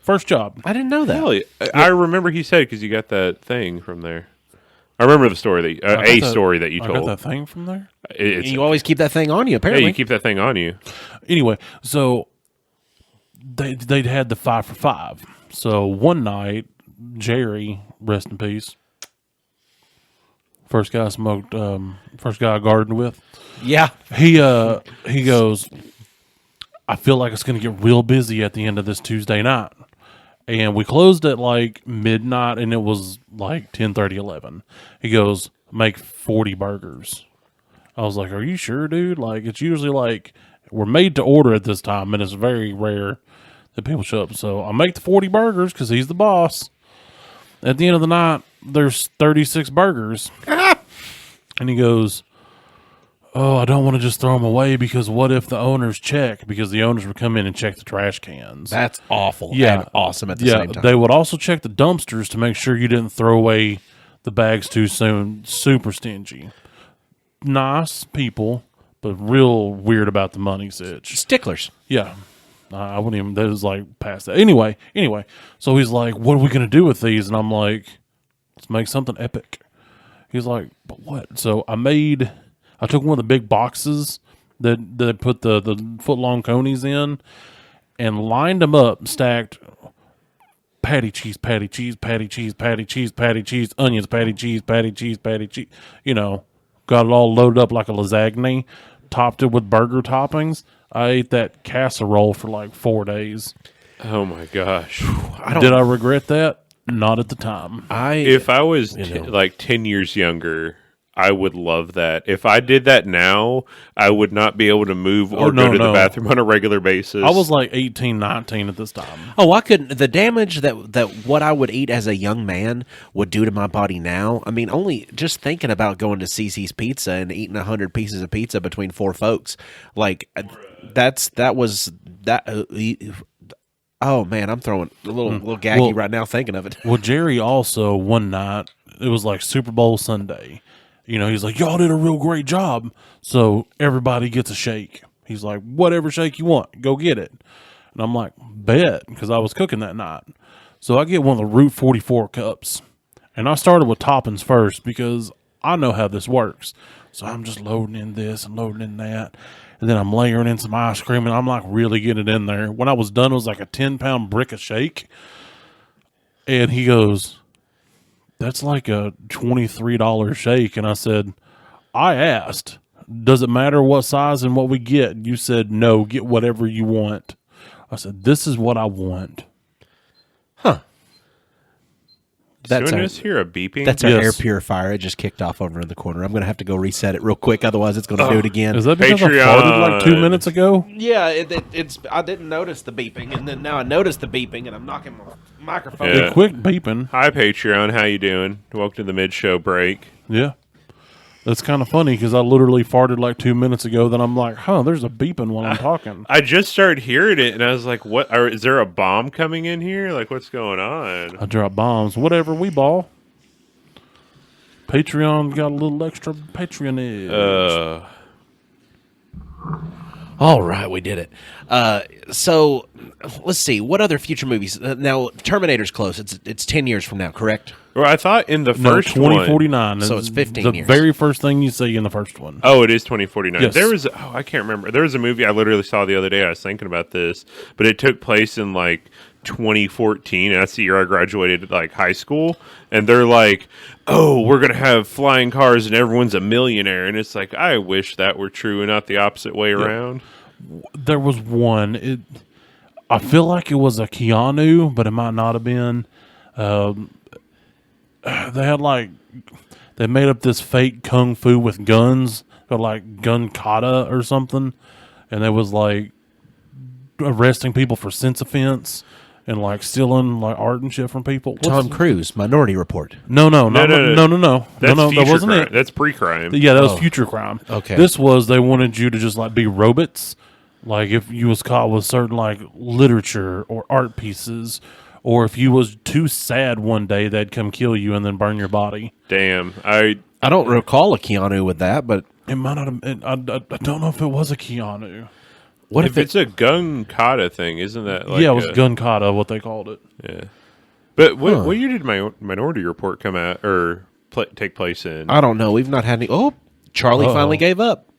First job. I didn't know that. Hell yeah. I remember he said because you got that thing from there. I remember the story that I got story that you I told. got that thing from there. It's, You always keep that thing on you, yeah, apparently. you keep that thing on you. Anyway, so they'd had the 5 for $5. So one night, Jerry, rest in peace, first guy I gardened with, Yeah. he goes, I feel like it's going to get real busy at the end of this Tuesday night. And we closed at like midnight and it was like 10:30, 11. He goes, make 40 burgers. I was like, are you sure, dude? Like, it's usually like we're made to order at this time and it's very rare that people show up. So I make the 40 burgers because he's the boss. At the end of the night, there's 36 burgers. And he goes, oh, I don't want to just throw them away because what if the owners check? Because the owners would come in and check the trash cans. That's awful. Yeah. And awesome at the Yeah, same time. they would also check the dumpsters to make sure you didn't throw away the bags too soon. Super stingy. Nice people, but real weird about the money sitch. Sticklers. Yeah. I wouldn't even, that was like past that. Anyway, so he's like, what are we going to do with these? And I'm like, let's make something epic. He's like, but what? So I took one of the big boxes that they put the foot-long conies in and lined them up, stacked patty cheese, patty cheese, patty cheese, patty cheese, patty cheese, onions, patty cheese, patty cheese, patty cheese. You know, got it all loaded up like a lasagne, topped it with burger toppings. I ate that casserole for like 4 days. Oh my gosh! Did I regret that? Not at the time. If I was know. like 10 years younger, I would love that. If I did that now, I would not be able to move or go to the bathroom on a regular basis. I was like 18, 19 at this time. Oh, I couldn't. The damage that what I would eat as a young man would do to my body now. I mean, only just thinking about going to CC's Pizza and eating 100 pieces of pizza between 4 folks, like that was. Oh man, I'm throwing a little gaggy right now thinking of it. Well, Jerry also one night, it was like Super Bowl Sunday. You know, he's like, y'all did a real great job. So everybody gets a shake. He's like, whatever shake you want, go get it. And I'm like, bet, because I was cooking that night. So I get one of the Route 44 cups. And I started with toppings first because I know how this works. So I'm just loading in this and loading in that. And then I'm layering in some ice cream and I'm like really getting it in there. When I was done, it was like a 10-pound brick of shake. And he goes, that's like a $23 shake. And I said, I asked, does it matter what size and what we get? You said, no, get whatever you want. I said, this is what I want. That's That's our, just hear a beeping. that's our Yes. air purifier. It just kicked off over in the corner. I'm going to have to go reset it real quick. Otherwise, it's going to do it again. Is that because I Patreon. farted like 2 minutes ago? Yeah, it's. I didn't notice the beeping, and then now I noticed the beeping, and I'm knocking my microphone. Yeah. Quick beeping. Hi Patreon, how you doing? Welcome to the mid-show break. Yeah. That's kind of funny because I literally farted like 2 minutes ago. Then I'm like, there's a beeping while I'm talking. I just started hearing it, and I was like, "What? Is there a bomb coming in here? Like, what's going on?" I drop bombs. Whatever, we ball. Patreon got a little extra patronage. All right, we did it. So let's see. What other future movies? Now, Terminator's close. It's 10 years from now, correct? Well, I thought in the No, first 2049. So is it's 15 the years. very first thing you see in the first one. Oh, it is 2049. Yes. There was, I can't remember. There was a movie I literally saw the other day. I was thinking about this, but it took place in like 2014. And that's the year I graduated like high school. And they're like, oh, we're going to have flying cars and everyone's a millionaire. And it's like, I wish that were true and not the opposite way around. There was one. I feel like it was a Keanu, but it might not have been. They made up this fake kung fu with guns, or like gun kata or something, and they was like arresting people for sense offense and like stealing like art and shit from people. Tom Cruise, Minority Report. No. That's That future wasn't crime. it. That's pre-crime. Yeah, that was future crime. Okay. This was they wanted you to just like be robots. Like if you was caught with certain like literature or art pieces, or if you was too sad one day, they'd come kill you and then burn your body. Damn. I don't recall a Keanu with that, but It might not have. I don't know if it was a Keanu. what If it's a gun kata thing, isn't that like yeah, it was gun kata, what they called it. Yeah. But what year did Minority Report come out or take place in? I don't know. We've not had any. Oh, Charlie finally gave up.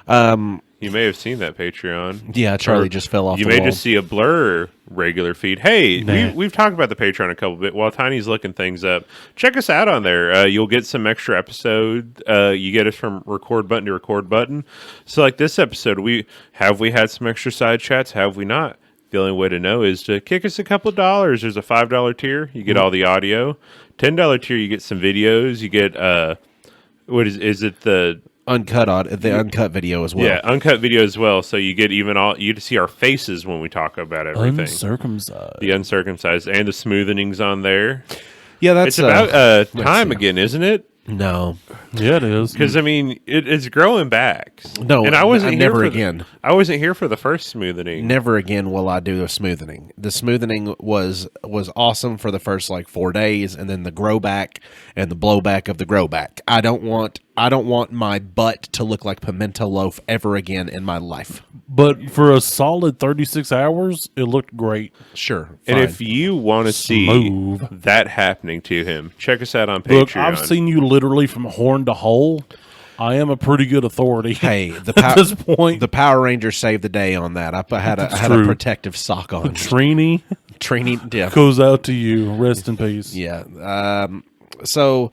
You may have seen that Patreon. Yeah, Charlie Or just fell off You the may wall. just see a Blur regular feed. Hey, Nah. we've talked about the Patreon a couple bit. While Tiny's looking things up, check us out on there. You'll get some extra episode. You get us from record button to record button. So like this episode, we had some extra side chats. Have we not? The only way to know is to kick us a couple of dollars. There's a $5 tier. You get all the audio. $10 tier, you get some videos. You get what is it the uncut video as well. Yeah, uncut video as well. So you get you get to see our faces when we talk about everything. Uncircumcised. The uncircumcised and the smoothing's on there. Yeah, that's It's about time yeah. again, isn't it? No, Yeah, it is. Because I mean, it's growing back. No, and I wasn't here never for again. I wasn't here for the first smoothing. Never again will I do a smoothing. The smoothing was awesome for the first like 4 days, and then the grow back and the blowback of the grow back. I don't want my butt to look like pimento loaf ever again in my life. But for a solid 36 hours, it looked great. Sure, And fine. if you want to see Smooth. that happening to him, check us out on Patreon. Look, I've seen you literally from horn to hole. I am a pretty good authority. Hey, the at this point, the Power Rangers saved the day on that. I had a true. protective sock on. Trini Training, yeah, goes out to you. Rest in peace. yeah. So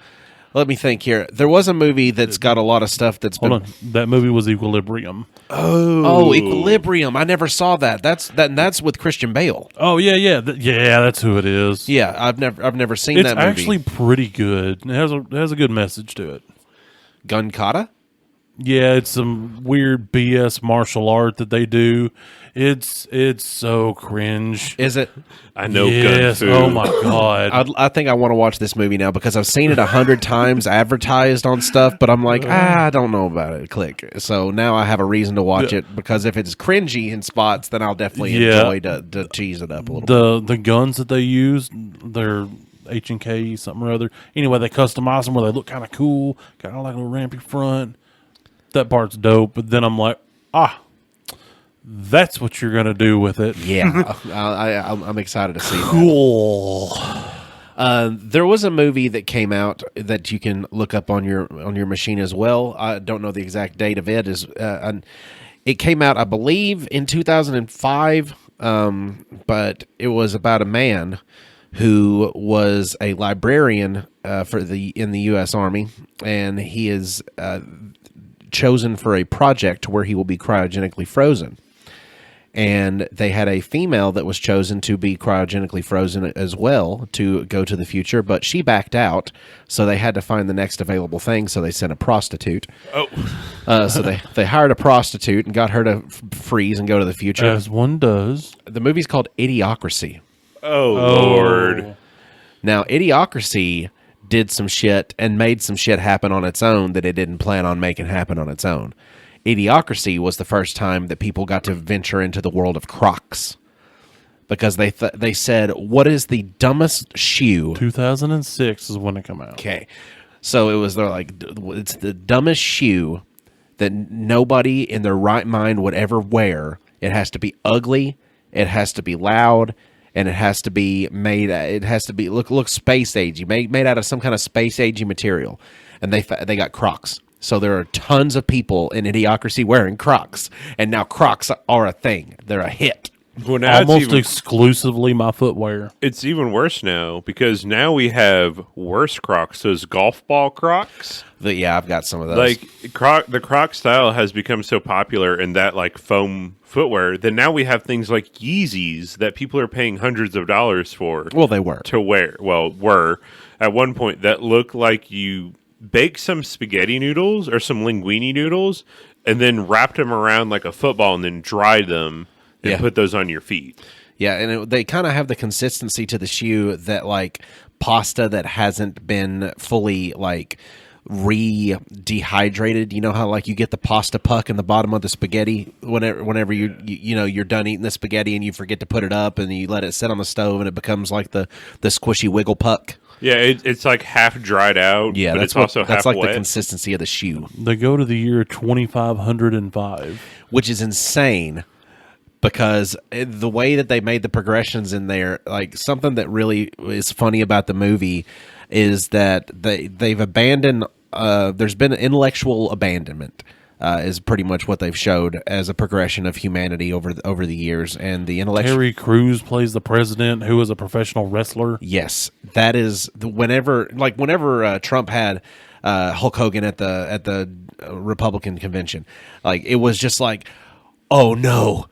let me think here. There was a movie that's got a lot of stuff that's been. Hold on, that movie was Equilibrium. Oh, Equilibrium! I never saw that. That's with Christian Bale. Oh yeah, that's who it is. Yeah, I've never seen It's that movie. actually pretty good. It has a good message to it. Gun Kata? Yeah, it's some weird BS martial art that they do. It's so cringe. Is it? I know Yes. gun fu. Oh my god. I think I want to watch this movie now because I've seen it 100 times advertised on stuff, but I'm like, I don't know about it. Click. So now I have a reason to watch it because if it's cringy in spots, then I'll definitely enjoy to cheese it up a little. The guns that they use, they're H&K something or other. Anyway, they customize them where they look kind of cool, kind of like a little rampy front. That part's dope. But then I'm like, that's what you're gonna do with it. Yeah, I'm excited to see that. Cool. There was a movie that came out that you can look up on your machine as well. I don't know the exact date of it. It came out, I believe, in 2005. But it was about a man who was a librarian in the U.S. Army, and he is chosen for a project where he will be cryogenically frozen. And they had a female that was chosen to be cryogenically frozen as well to go to the future, but she backed out, so they had to find the next available thing, so they sent a prostitute. So they hired a prostitute and got her to freeze and go to the future. As one does. The movie's called Idiocracy. Oh, Lord. Now, Idiocracy did some shit and made some shit happen on its own that it didn't plan on making happen on its own. Idiocracy was the first time that people got to venture into the world of Crocs because they said, what is the dumbest shoe? 2006 is when it came out. Okay. So they're like, it's the dumbest shoe that nobody in their right mind would ever wear. It has to be ugly. It has to be loud. And it has to be look space agey, made out of some kind of space agey material. And they got Crocs. So there are tons of people in Idiocracy wearing Crocs. And now Crocs are a thing. They're a hit. Well, now Almost exclusively my footwear. it's even worse now because now we have worse Crocs, those golf ball Crocs. Yeah, I've got some of those. Like the Croc style has become so popular in that like foam footwear that now we have things like Yeezys that people are paying hundreds of dollars for well, they were. to wear. Well, were at one point that look like you baked some spaghetti noodles or some linguine noodles and then wrapped them around like a football and then dried them and Yeah. put those on your feet. Yeah, and they kind of have the consistency to the shoe that like pasta that hasn't been fully like dehydrated. You know how like you get the pasta puck in the bottom of the spaghetti whenever you're done eating the spaghetti and you forget to put it up and you let it sit on the stove and it becomes like the squishy wiggle puck. Yeah, it's like half dried out. Yeah, but that's it's also that's half like wet. the consistency of the shoe, They go to the year 2505. which is insane. Because the way that they made the progressions in there, like something that really is funny about the movie is that they've abandoned. There's been intellectual abandonment, is pretty much what they've showed as a progression of humanity over the years, and the intellectual. Terry Crews plays the president, who is a professional wrestler. Yes, that is whenever Trump had Hulk Hogan at the Republican convention, like it was just like, oh no,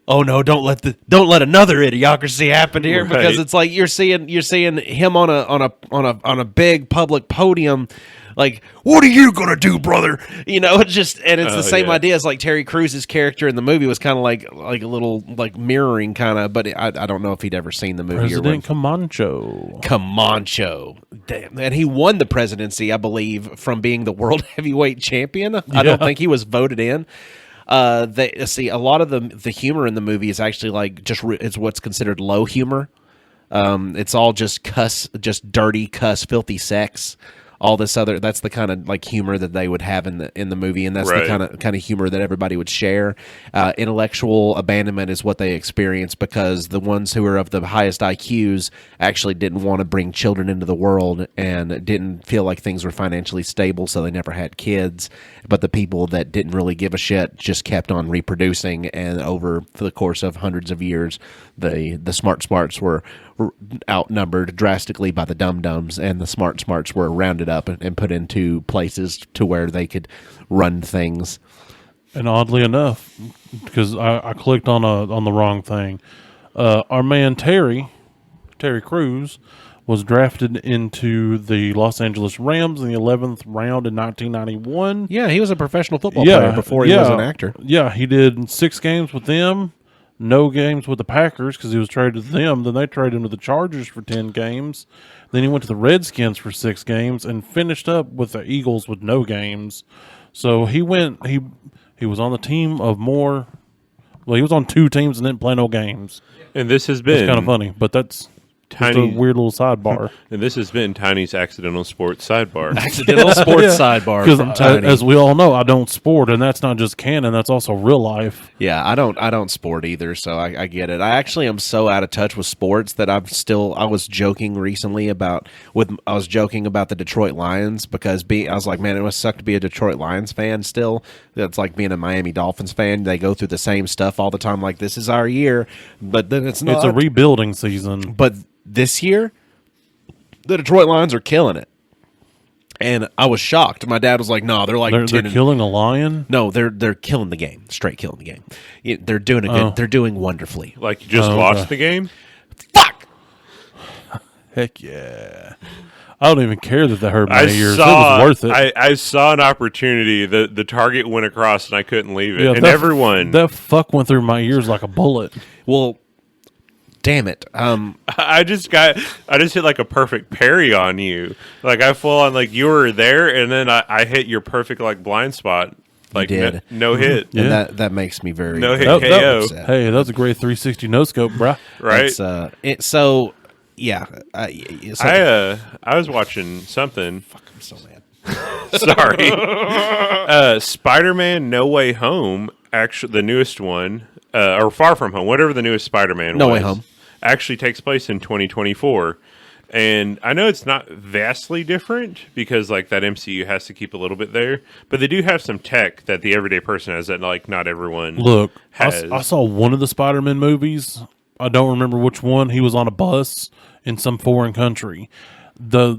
don't let another idiocracy happen here, because Right. it's like you're seeing him on a big public podium. Like, what are you gonna do, brother? You know, it's just, and it's the same yeah. idea. idea as like Terry Crews' character in the movie was kind of like a little like mirroring kind of, but I don't know if he'd ever seen the movie or when. President Comancho. Comancho. Damn. And he won the presidency, I believe, from being the world heavyweight champion. I don't think he was voted in. They see a lot of the humor in the movie is actually like it's what's considered low humor. It's all just dirty cuss, filthy sex. All this other, that's the kind of like humor that they would have in the movie, and that's Right. the kind of humor that everybody would share. Intellectual abandonment is what they experience because the ones who are of the highest IQs actually didn't want to bring children into the world and didn't feel like things were financially stable, so they never had kids. But the people that didn't really give a shit just kept on reproducing, and over the course of hundreds of years, the smarts were outnumbered drastically by the dum-dums, and the smarts were rounded up and put into places to where they could run things. And oddly enough, because I clicked on the wrong thing, our man Terry Crews was drafted into the Los Angeles Rams in the 11th round in 1991. Yeah, he was a professional football player before he was an actor. Yeah, he did 6 games with them, no games with the Packers because he was traded to them. Then they traded him to the Chargers for 10 games. Then he went to the Redskins for 6 games and finished up with the Eagles with no games. So he was on the team of more. Well, he was on 2 teams and didn't play no games. And this has It's been kind of funny, but that's just a Tiny. weird little sidebar. And this has been Tiny's accidental sports sidebar. Accidental sports sidebar Because from Tony. as we all know, I don't sport, and that's not just canon; that's also real life. Yeah, I don't sport either, so I get it. I actually am so out of touch with sports that I was joking recently about the Detroit Lions because I was like, man, it must suck to be a Detroit Lions fan still. That's like being a Miami Dolphins fan. They go through the same stuff all the time, like this is our year, but then it's not. It's a rebuilding season. But this year, the Detroit Lions are killing it. And I was shocked. My dad was like, "No, they're like They're 10 and- killing a lion. No, they're killing the game. Straight killing the game. Yeah, they're doing They're doing wonderfully. Like you just Oh, lost okay. the game? Fuck. Heck yeah! I don't even care that they hurt my I ears. saw, It was worth it. I saw an opportunity. The target went across and I couldn't leave it. Yeah, and that- everyone, that fuck went through my ears like a bullet. Well, damn it. I just hit like a perfect parry on you. Like I full on like you were there and then I hit your perfect like blind spot. Like did. no hit. Yeah. And that makes me very No hit That- that- KO. upset. Hey, that was a great 360 no scope, bruh. Right? That's, so yeah. So, I was watching something. I'm so mad. Sorry. Spider-Man No Way Home, actually the newest one, or Far From Home, whatever the newest Spider-Man No was, Way Home. actually takes place in 2024. And I know it's not vastly different because like that MCU has to keep a little bit there, but they do have some tech that the everyday person has that like not everyone Look, has. I saw one of the Spider-Man movies. I don't remember which one. He was on a bus in some foreign country. The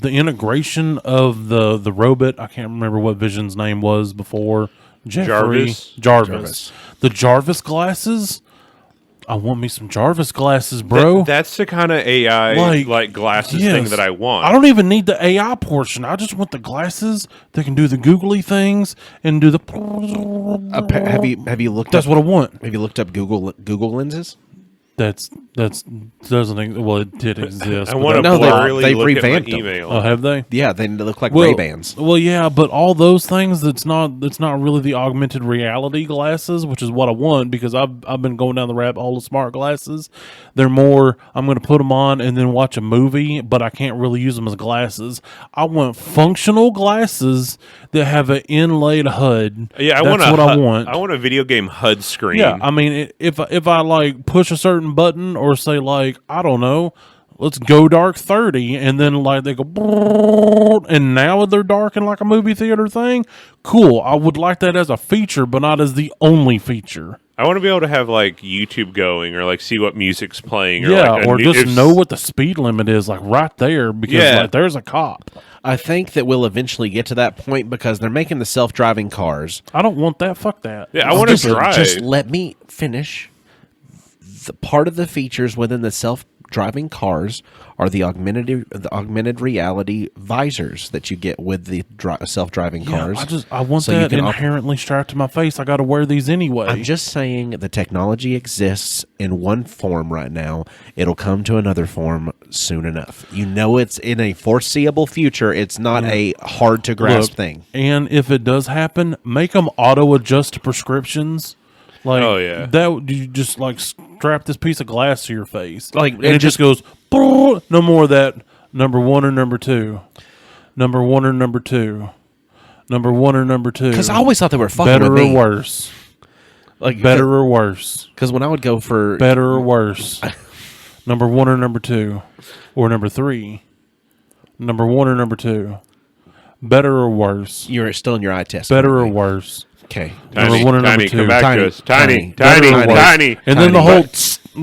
integration of the robot, I can't remember what Vision's name was before. Jeffrey Jarvis. The Jarvis glasses. I want me some Jarvis glasses, bro. That's the kind of AI like glasses yes. thing that I want. I don't even need the AI portion. I just want the glasses that can do the googly things and do the. Have you looked? That's up, what I want. Have you looked up Google lenses? That's doesn't. Well, it did exist. I but want to No, blurry they've look at my revamped them. email. Oh, have they? Yeah, they look like Well, Ray-Bans. Well, yeah, but all those things that's not really the augmented reality glasses, which is what I want because I've been going down the rabbit hole of smart glasses. They're more I'm going to put them on and then watch a movie, but I can't really use them as glasses. I want functional glasses that have an inlaid HUD. Yeah, That's what I want. I want a video game HUD screen. Yeah, I mean, if I like push a certain button or say like I don't know, let's go dark 30, and then like they go, and now they're dark in like a movie theater thing. Cool, I would like that as a feature, but not as the only feature. I want to be able to have like YouTube going or like see what music's playing. Or Yeah, like or just know what the speed limit is, like right there, because Yeah. like there's a cop. I think that we'll eventually get to that point because they're making the self-driving cars. I don't want that. Fuck that. Yeah, I want to drive. Just let me finish. The part of the features within the self-driving cars are the augmented reality visors that you get with the self-driving cars. I want So you that can inherently strapped to my face. I got to wear these anyway. I'm just saying the technology exists in one form right now. It'll come to another form soon enough. You know it's in a foreseeable future. It's not a hard to grasp Look, thing. And if it does happen, make them auto adjust prescriptions. Like, Oh, yeah. that you just like strap this piece of glass to your face, Like, and it just goes. No more of that. Number 1 or number 2. Number 1 or number 2. Number 1 or number 2. Because I always thought they were fucking better with or me. worse. Like Better or worse. Because when I would go for Better or worse. Number 1 or number 2, or number 3. Number 1 or number 2. Better or worse. you're still in your eye test. Better or worse. Okay. Tiny, Number 1 or number Tiny, 2. come back Tiny, to us. Tiny, Tiny, tiny, Better or tiny. worse. And then the Tiny. whole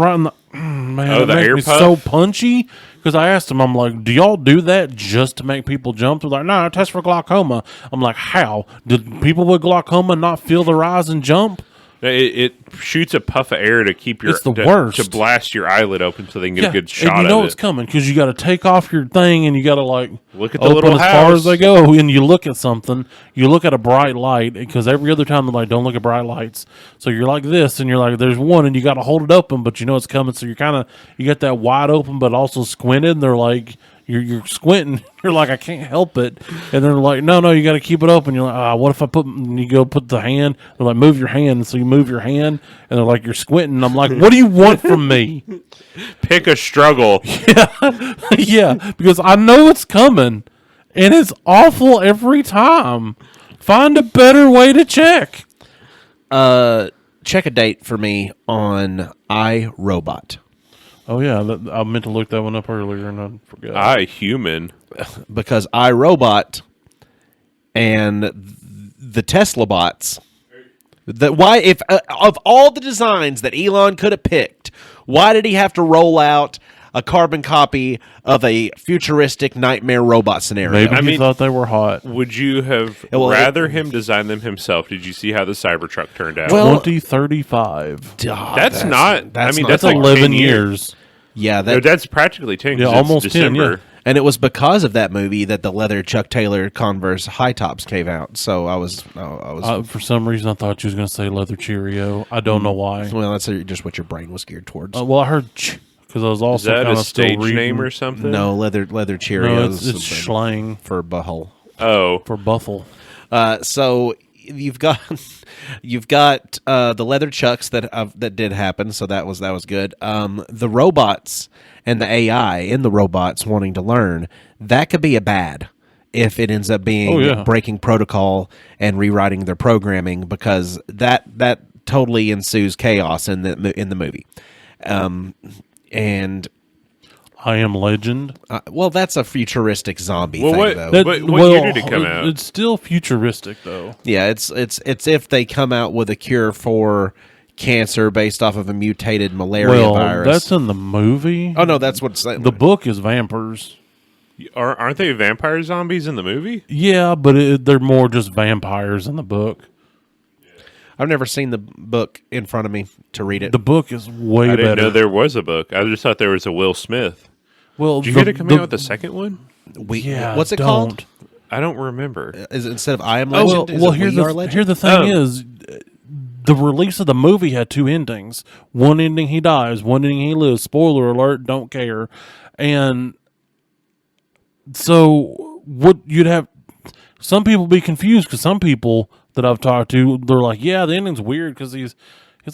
right in the man, Oh, it the makes air me puff? so punchy because I asked him, I'm like, do y'all do that just to make people jump? They're like, no, test for glaucoma. I'm like, how? Did people with glaucoma not feel their eyes and jump? It shoots a puff of air to keep your It's the worst. to blast your eyelid open so they can get a good shot and you know of it's it. coming because you got to take off your thing and you got to like Look at the open little as far house. as they go, and you look at something. You look at a bright light because every other time they're like, don't look at bright lights. So you're like this, and you're like, there's one, and you got to hold it open, but you know it's coming. So you're kind of you get that wide open, but also squinted. And they're like. You're squinting. You're like, I can't help it. And they're like, no, you got to keep it open. You're like, what if I put? And you go put the hand. They're like, move your hand. So you move your hand, and they're like, you're squinting. And I'm like, what do you want from me? Pick a struggle. Yeah, because I know it's coming, and it's awful every time. Find a better way to check. Check a date for me on iRobot. Oh yeah, I meant to look that one up earlier, and I forgot. I human. Because iRobot and the Tesla bots. Why, if of all the designs that Elon could have picked, why did he have to roll out a carbon copy of a futuristic nightmare robot scenario? Maybe I you mean- thought they were hot. Would you have Well, rather him design them himself? Did you see how the Cybertruck turned out? Well- 2035. that's not. that's I mean, not- that's That's like 11 10 years. Yeah, No, that's practically 10. 'cause Yeah, it's almost 10, December. yeah. and it was because of that movie that the leather Chuck Taylor Converse high tops came out. So I was For some reason, I thought you was going to say leather Cheerio. I don't know why. well, that's just what your brain was geared towards. Well, I heard because I was Is also that kind a of still stage reading. name or something? No, leather Cheerios. No, it's slang for butthole. Oh, for buffle. So you've got the leather chucks that did happen. So that was good. The robots and the AI in the robots wanting to learn, that could be a bad if it ends up being breaking protocol and rewriting their programming, because that totally ensues chaos in the movie. And I Am Legend. Well, that's a futuristic zombie Well, thing, what- though. that- What year did it come out? It's still futuristic, though. Yeah, it's if they come out with a cure for cancer based off of a mutated malaria Well, virus. that's in the movie. Oh no, that's what's The book is vampires. Aren't they vampire zombies in the movie? Yeah, but they're more just vampires in the book. I've never seen the book in front of me to read it. The book is way I didn't better. know there was a book. I just thought there was a Will Smith. Well, Did you hear it coming out with the second one? Yeah, What's it don't. called? I don't remember. Is it instead of I Am Well, Legend? is it here's We Are the Legend? here the thing Oh. is, the release of the movie had two endings. One ending he dies, one ending he lives. Spoiler alert, don't care. And so what you'd have some people be confused because some people that I've talked to, they're like, yeah, the ending's weird because he's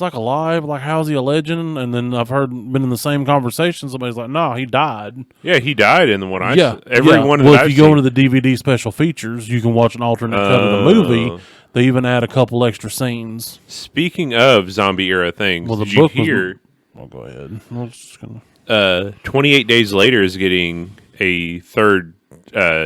like alive. Like, how's he a legend? And then I've been in the same conversation. Somebody's like, no, he died. Yeah, he died in the one I Yeah, every yeah. one Well, that if I've you go seen. into the DVD special features, you can watch an alternate cut of the movie. They even add a couple extra scenes. Speaking of zombie era things, Well, the did you book was- hear Oh, go ahead. I was just gonna... 28 Days Later is getting a third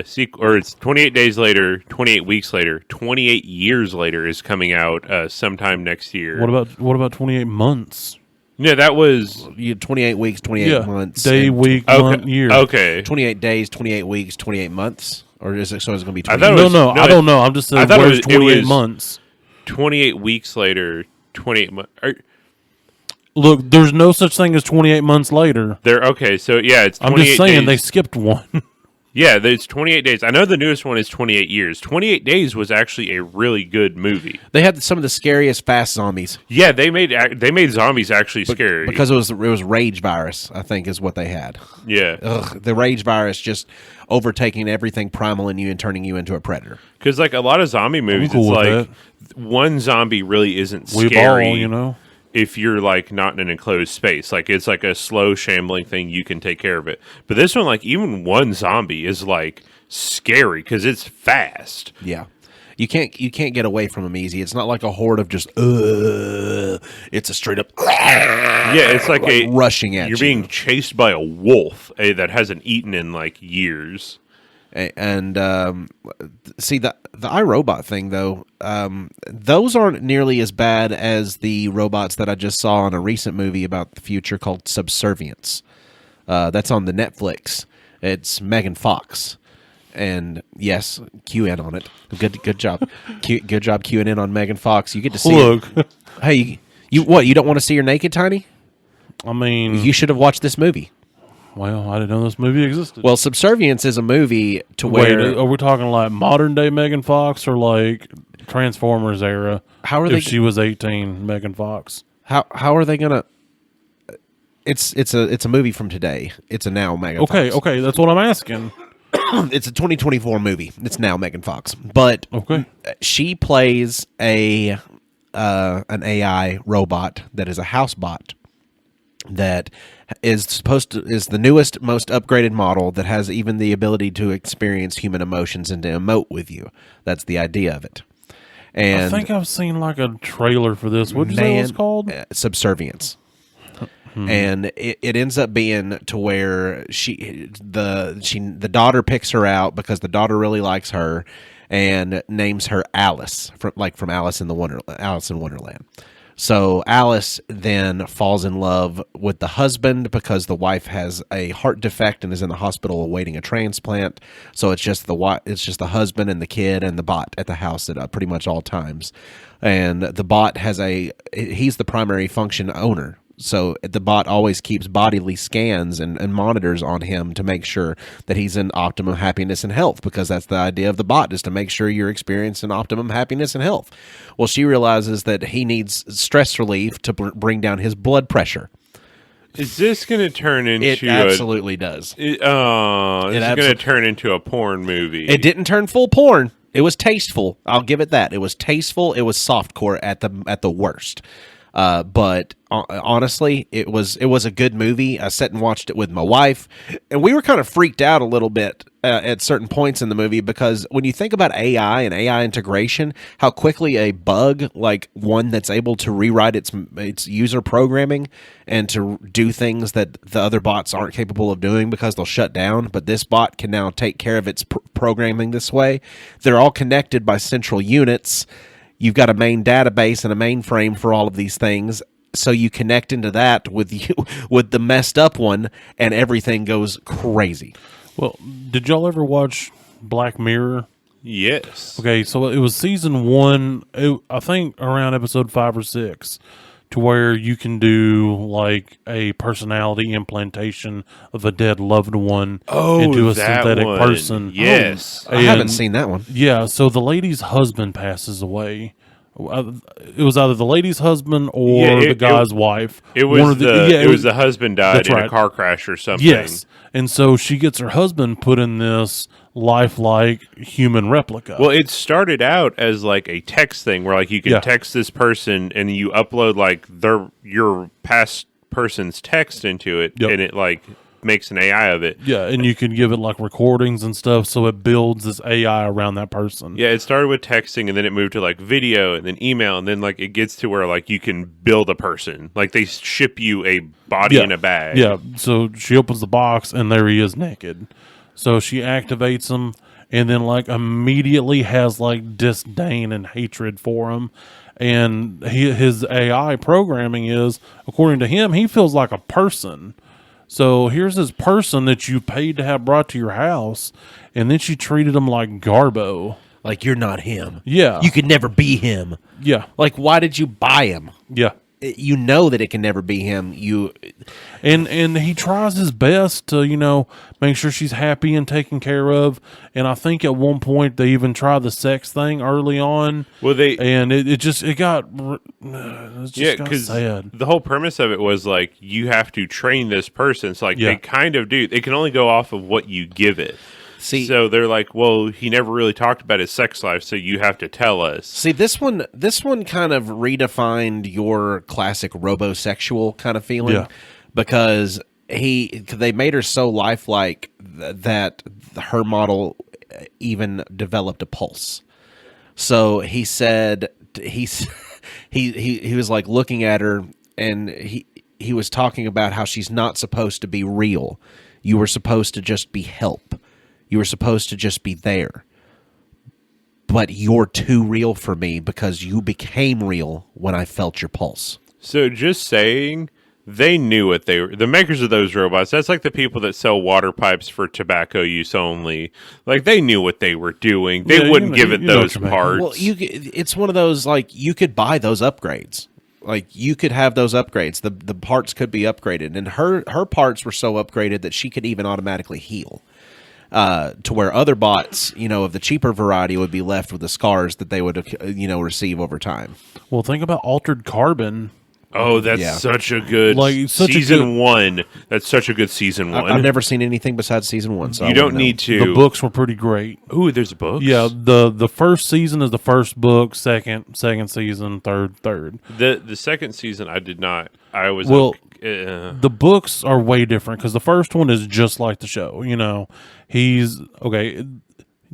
sequel, or it's 28 days later, 28 weeks later, 28 years later is coming out sometime next year. What about 28 months? Yeah, that was 28 weeks, 28 months. Day, and week, okay. month, year. Okay, 28 days, 28 weeks, 28 months? Or is it so it's going to be I 28? thought it No, was- no, no, I don't know. I'm just I saying, thought it where's was- it 28 was- months? 28 weeks later, 28 months. Look, there's no such thing as 28 months later. They're okay. So yeah, it's 28 I'm just saying days. they skipped one. Yeah, it's 28 days. I know the newest one is 28 years. 28 Days was actually a really good movie. They had some of the scariest fast zombies Yeah, they made zombies actually scary. because it was rage virus, I think is what they had. yeah, The rage virus just overtaking everything primal in you and turning you into a predator. because like a lot of zombie movies, cool it's with like one zombie really isn't We scary. ball, you know. If you're like not in an enclosed space, like it's like a slow shambling thing, you can take care of it. But this one, like even one zombie is like scary because it's fast. Yeah. You can't get away from them easy. It's not like a horde of just it's a straight up Yeah, it's like a rushing at You're you. being chased by a wolf that hasn't eaten in like years. And see the iRobot thing though, those aren't nearly as bad as the robots that I just saw in a recent movie about the future called Subservience. That's on the Netflix. It's Megan Fox, and yes, cue in on it. Good job, good job queuing in on Megan Fox. You get to see. Look, It. Hey, you what? You don't want to see her naked, Tiny? I mean, You should have watched this movie. well, I didn't know this movie existed. Well, Subservience is a movie to Wait, where are we talking like modern day Megan Fox or like Transformers era? How are if they- she was 18, Megan Fox. how are they gonna? It's a movie from today. It's a now Megan Okay, Fox. okay, that's what I'm asking. It's a 2024 movie. It's now Megan Fox, but Okay, she plays an AI robot that is a house bot that is the newest, most upgraded model that has even the ability to experience human emotions and to emote with you. That's the idea of it. And I think I've seen like a trailer for this. What did you say it was called? Subservience. And it ends up being to where the daughter picks her out because the daughter really likes her and names her Alice from Alice in Wonderland. So Alice then falls in love with the husband because the wife has a heart defect and is in the hospital awaiting a transplant. So it's just the husband and the kid and the bot at the house at pretty much all times. And the bot he's the primary function owner. So the bot always keeps bodily scans and monitors on him to make sure that he's in optimum happiness and health, because that's the idea of the bot, is to make sure you're experiencing optimum happiness and health. Well, she realizes that he needs stress relief to bring down his blood pressure. Is this going to turn into It absolutely does. this is going to absolutely- turn into a porn movie. It didn't turn full porn. It was tasteful. I'll give it that. It was tasteful. It was softcore at the worst. But honestly, it was a good movie. I sat and watched it with my wife, and we were kind of freaked out a little bit at certain points in the movie, because when you think about AI and AI integration, how quickly a bug like one that's able to rewrite its user programming and to do things that the other bots aren't capable of doing because they'll shut down, but this bot can now take care of its programming this way. They're all connected by central units. You've got a main database and a mainframe for all of these things. So you connect into that with the messed up one, and everything goes crazy. Well, did y'all ever watch Black Mirror? Yes. Okay, so it was season 1, I think around episode 5 or 6, to where you can do like a personality implantation of a dead loved one into a that synthetic one. person. Yes. I haven't And- seen that one. Yeah, so the lady's husband passes away. It was either the lady's husband or Yeah, the guy's wife. It was One of it was the husband died That's in a right. car crash or something. Yes, and so she gets her husband put in this lifelike human replica. Well, it started out as like a text thing where like you can Yeah. text this person and you upload like your past person's text into it, Yep. and it like makes an AI of it. Yeah, and you can give it like recordings and stuff, so it builds this AI around that person. Yeah, it started with texting, and then it moved to like video, and then email, and then like it gets to where like you can build a person. Like they ship you a body in a bag. Yeah, so she opens the box and there he is naked. So she activates him and then like immediately has like disdain and hatred for him. And his AI programming is, according to him, he feels like a person. So here's this person that you paid to have brought to your house, and then she treated him like Garbo. Like, you're not him. Yeah. You could never be him. Yeah, Like, why did you buy him? yeah. You know that it can never be him. And he tries his best to, make sure she's happy and taken care of. And I think at one point they even tried the sex thing early on. Well, And it just got because sad. the whole premise of it was like you have to train this person. So like Yeah. they kind of do. They can only go off of what you give it. See, So they're like, well, he never really talked about his sex life, so you have to tell us. See, this one kind of redefined your classic robosexual kind of feeling, Yeah. because they made her so lifelike that her model even developed a pulse. So he said he was like looking at her, and he was talking about how she's not supposed to be real. You were supposed to just be help. You were supposed to just be there. But you're too real for me because you became real when I felt your pulse. So just saying, they knew what they were. The makers of those robots, that's like the people that sell water pipes for tobacco use only. Like, they knew what they were doing. They Yeah, wouldn't give it you know those what you mean. parts. Well, it's one of those, like, you could buy those upgrades. Like, you could have those upgrades. The parts could be upgraded. And her parts were so upgraded that she could even automatically heal. To where other bots, of the cheaper variety would be left with the scars that they would, receive over time. Well, think about Altered Carbon. Oh, that's Yeah. such a good Such a season good- one. That's such a good season one. I've never seen anything besides season 1. So you I don't wouldn't need to. The books were pretty great. Ooh, there's books. Yeah, the first season is the first book, second season, third. The second season, I did not. I was The books are way different because the first one is just like the show. He's okay.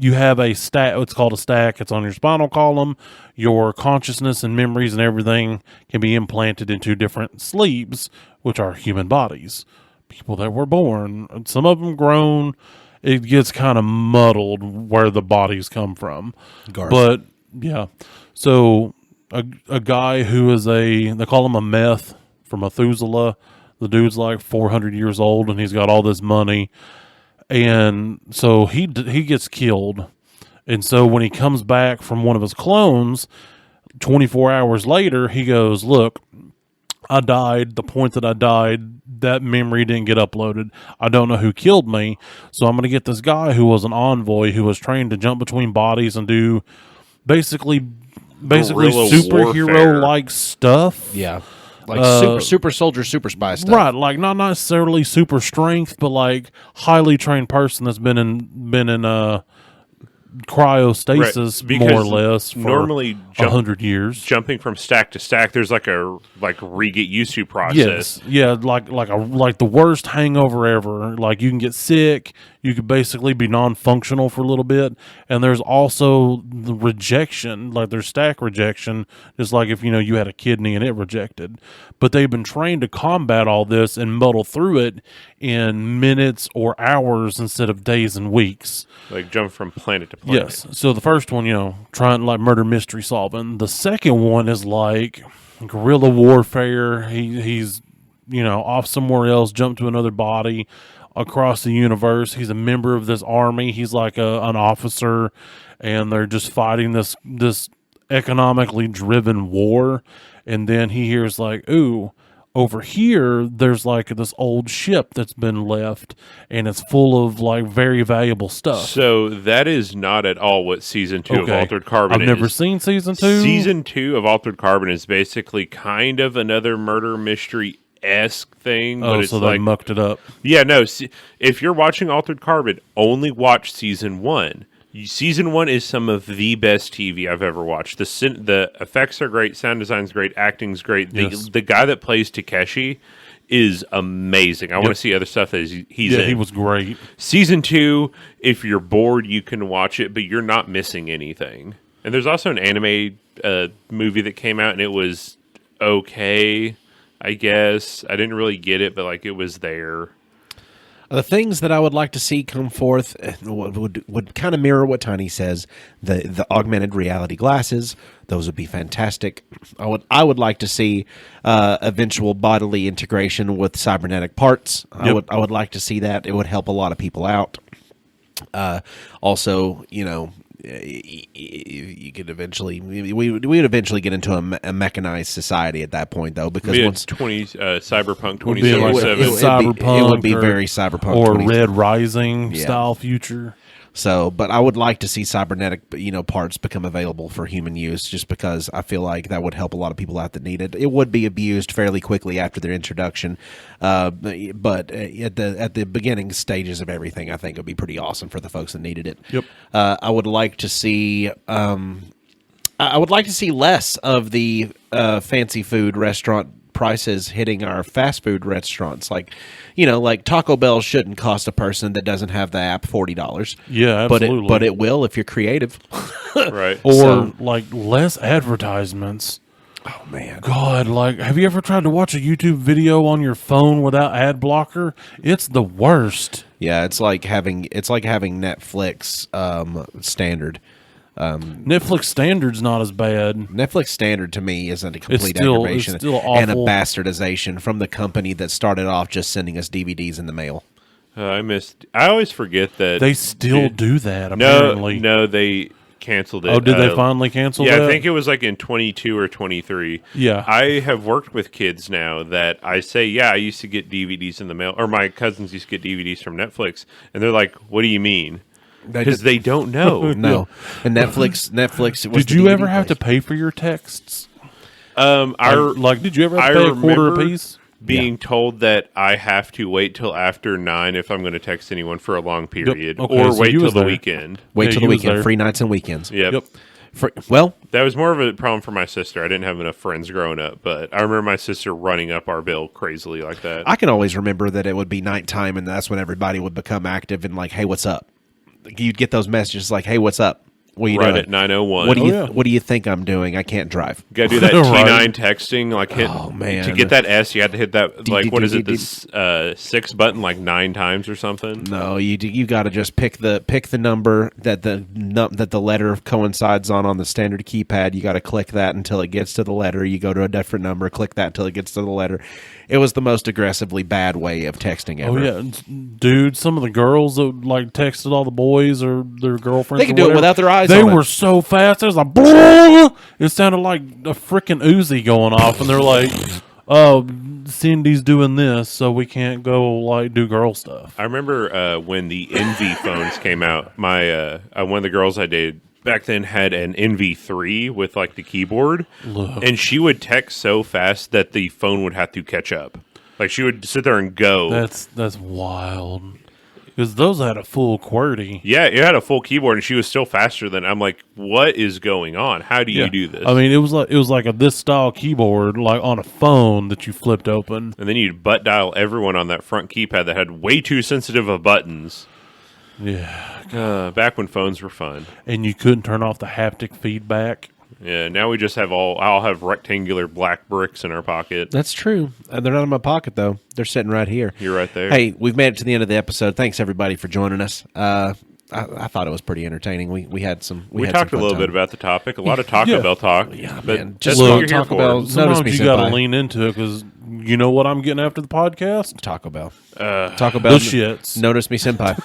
You have a stack. It's called a stack. It's on your spinal column. Your consciousness and memories and everything can be implanted into different sleeves, which are human bodies. People that were born, some of them grown. It gets kind of muddled where the bodies come from. Garth. But yeah, so a guy who is they call him a meth from Methuselah. The dude's like 400 years old and he's got all this money. And so he gets killed. And so when he comes back from one of his clones, 24 hours later, he goes, look, I died. The point that I died, that memory didn't get uploaded. I don't know who killed me. So I'm going to get this guy who was an envoy who was trained to jump between bodies and do basically Guerrilla superhero-like stuff. Yeah. Like super soldier, super spy stuff. Right, like not necessarily super strength, but like highly trained person that's been in cryostasis, Right, more or because less, for normally 100 years. jumping from stack to stack, there's like a re-get used to process. Yes, yeah, like the worst hangover ever. Like you can get sick, you could basically be non-functional for a little bit, and there's also the rejection, like there's stack rejection, just like if you had a kidney and it rejected. But they've been trained to combat all this and muddle through it in minutes or hours instead of days and weeks. Like jump from planet to planet. Yes. So the first one, trying like murder mystery solving. The second one is like guerrilla warfare. He's off somewhere else, jumped to another body across the universe. He's a member of this army. He's like an officer, and they're just fighting this economically driven war. And then he hears like, ooh, over here, there's like this old ship that's been left, and it's full of like very valuable stuff. So that is not at all what season 2 of Altered Carbon I've is. never seen season 2. Season 2 of Altered Carbon is basically kind of another murder mystery-esque thing. But it's so they like, mucked it up. yeah, no. If you're watching Altered Carbon, only watch season 1. Season 1 is some of the best TV I've ever watched. The effects are great, sound design's great, acting's great. Yes. The guy that plays Takeshi is amazing. I want to see other stuff that he's in. He was great. Season 2, if you're bored, you can watch it, but you're not missing anything. And there's also an anime movie that came out, and it was okay, I guess. I didn't really get it, but like it was there. The things that I would like to see come forth would kind of mirror what Tiny says. The augmented reality glasses, those would be fantastic. I would like to see eventual bodily integration with cybernetic parts. Yep. I would like to see that. It would help a lot of people out. Also, you could eventually we would eventually get into a mechanized society at that point, though, because once Cyberpunk Would be like 2077. Cyberpunk it would be or- very Cyberpunk or 20. Red Rising Yeah. style future. So, but I would like to see cybernetic, parts become available for human use, just because I feel like that would help a lot of people out that need it. It would be abused fairly quickly after their introduction, but at the beginning stages of everything, I think it would be pretty awesome for the folks that needed it. Yep. I would like to see. I would like to see less of the fancy food restaurant prices hitting our fast food restaurants. Like, like Taco Bell shouldn't cost a person that doesn't have the app $40. Yeah, absolutely. But it will if you're creative. Right. Or So- like less advertisements. Oh man. God, like, have you ever tried to watch a YouTube video on your phone without ad blocker? It's the worst. Yeah, it's like having Netflix standard. Netflix standard's not as bad. Netflix standard to me isn't a complete still- aggravation it's still and a awful. bastardization from the company that started off just sending us DVDs in the mail. I always forget that They still Dude, do that, apparently. No, they canceled it. Oh, did they finally cancel Yeah, that? I think it was like in 22 or 23. Yeah. I have worked with kids now that I say, yeah, I used to get DVDs in the mail, or my cousins used to get DVDs from Netflix, and they're like, what do you mean? Because they don't know. No, and Netflix. It was Did the you DVD ever have to place. pay for your texts? Did you ever have I to pay a quarter remember apiece? being told that I have to wait till after 9 if I'm going to text anyone for a long period, Okay, or so wait you till was the there. weekend. Wait Yeah, till you the was weekend, there. free nights and weekends. Yep. Well, That was more of a problem for my sister. I didn't have enough friends growing up, but I remember my sister running up our bill crazily like that. I can always remember that it would be nighttime, and that's when everybody would become active and like, "Hey, what's up?" You'd get those messages like, "Hey, what's up? What are you right doing? at 9:01. What do you think I'm doing? I can't drive." Got to do that Right. T9 texting. Like hit man. to get that S, you had to hit that like what is it? D- This 6 button like 9 times or something. No, you got to just pick the number that the letter coincides on the standard keypad. You got to click that until it gets to the letter. You go to a different number, click that until it gets to the letter. It was the most aggressively bad way of texting ever. Oh yeah, dude. Some of the girls that like texted all the boys or their girlfriends, They could or do it whatever, without their eyes They on it. were so fast. It was like, "Brrr!" It sounded like a freaking Uzi going off, and they're like, "Oh, Cindy's doing this, so we can't go like do girl stuff." I remember when the Envy phones came out. My one of the girls I dated back then had an NV3 with like the keyboard, and she would text so fast that the phone would have to catch up. Like she would sit there and go. That's wild. Because those had a full QWERTY. Yeah, it had a full keyboard, and she was still faster than. I'm like, what is going on? How do you do this? I mean, it was like a this style keyboard, like on a phone that you flipped open. and then you'd butt dial everyone on that front keypad that had way too sensitive of buttons. Yeah, Back when phones were fun. and you couldn't turn off the haptic feedback. Yeah, now we just have I'll have rectangular black bricks in our pocket. That's true. They're not in my pocket, though. They're sitting right here. You're right there. Hey, we've made it to the end of the episode. Thanks, everybody, for joining us. I thought it was pretty entertaining. We had some. we had talked a some fun little bit time. about the topic. A lot of Taco Yeah. Bell talk. Yeah, but man. that's Just what look, you're here Taco for. Bell. Notice Sometimes me, you got to senpai. lean into it because you know what I'm getting after the podcast? Taco Bell. Taco Bell. The shits. Notice me, senpai.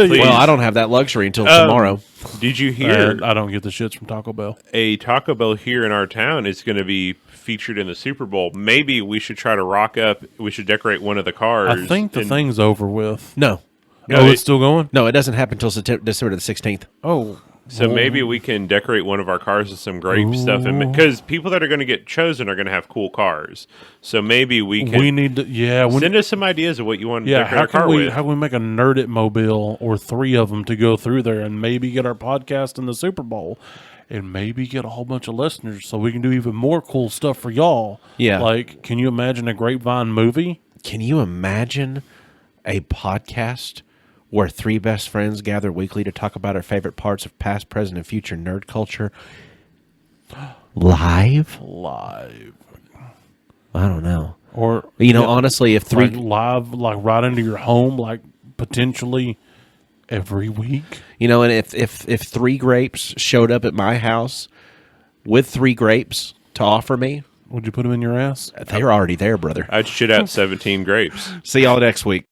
Well, I don't have that luxury until tomorrow. Did you hear I don't get the shits from Taco Bell. a Taco Bell here in our town is going to be featured in the Super Bowl? Maybe we should try to rock up. We should decorate one of the cars. I think the and- thing's over with. No. Oh, it's still going? No, it doesn't happen until December the 16th. Oh. So maybe we can decorate one of our cars with some grape stuff, and because people that are going to get chosen are going to have cool cars. So maybe we can We need to, yeah. send us some ideas of what you want to Yeah, decorate how our car can we with. how can we make a Nerd It mobile or 3 of them to go through there and maybe get our podcast in the Super Bowl and maybe get a whole bunch of listeners so we can do even more cool stuff for y'all. Yeah. Like, can you imagine a Grapevine movie? Can you imagine a podcast where 3 best friends gather weekly to talk about our favorite parts of past, present, and future nerd culture live? Live. I don't know. Or Honestly, if 3 like live, like right into your home, like potentially every week. and if 3 grapes showed up at my house with 3 grapes to offer me, Would you put them in your ass? they're already there, brother. I'd shit out 17 grapes. See y'all next week.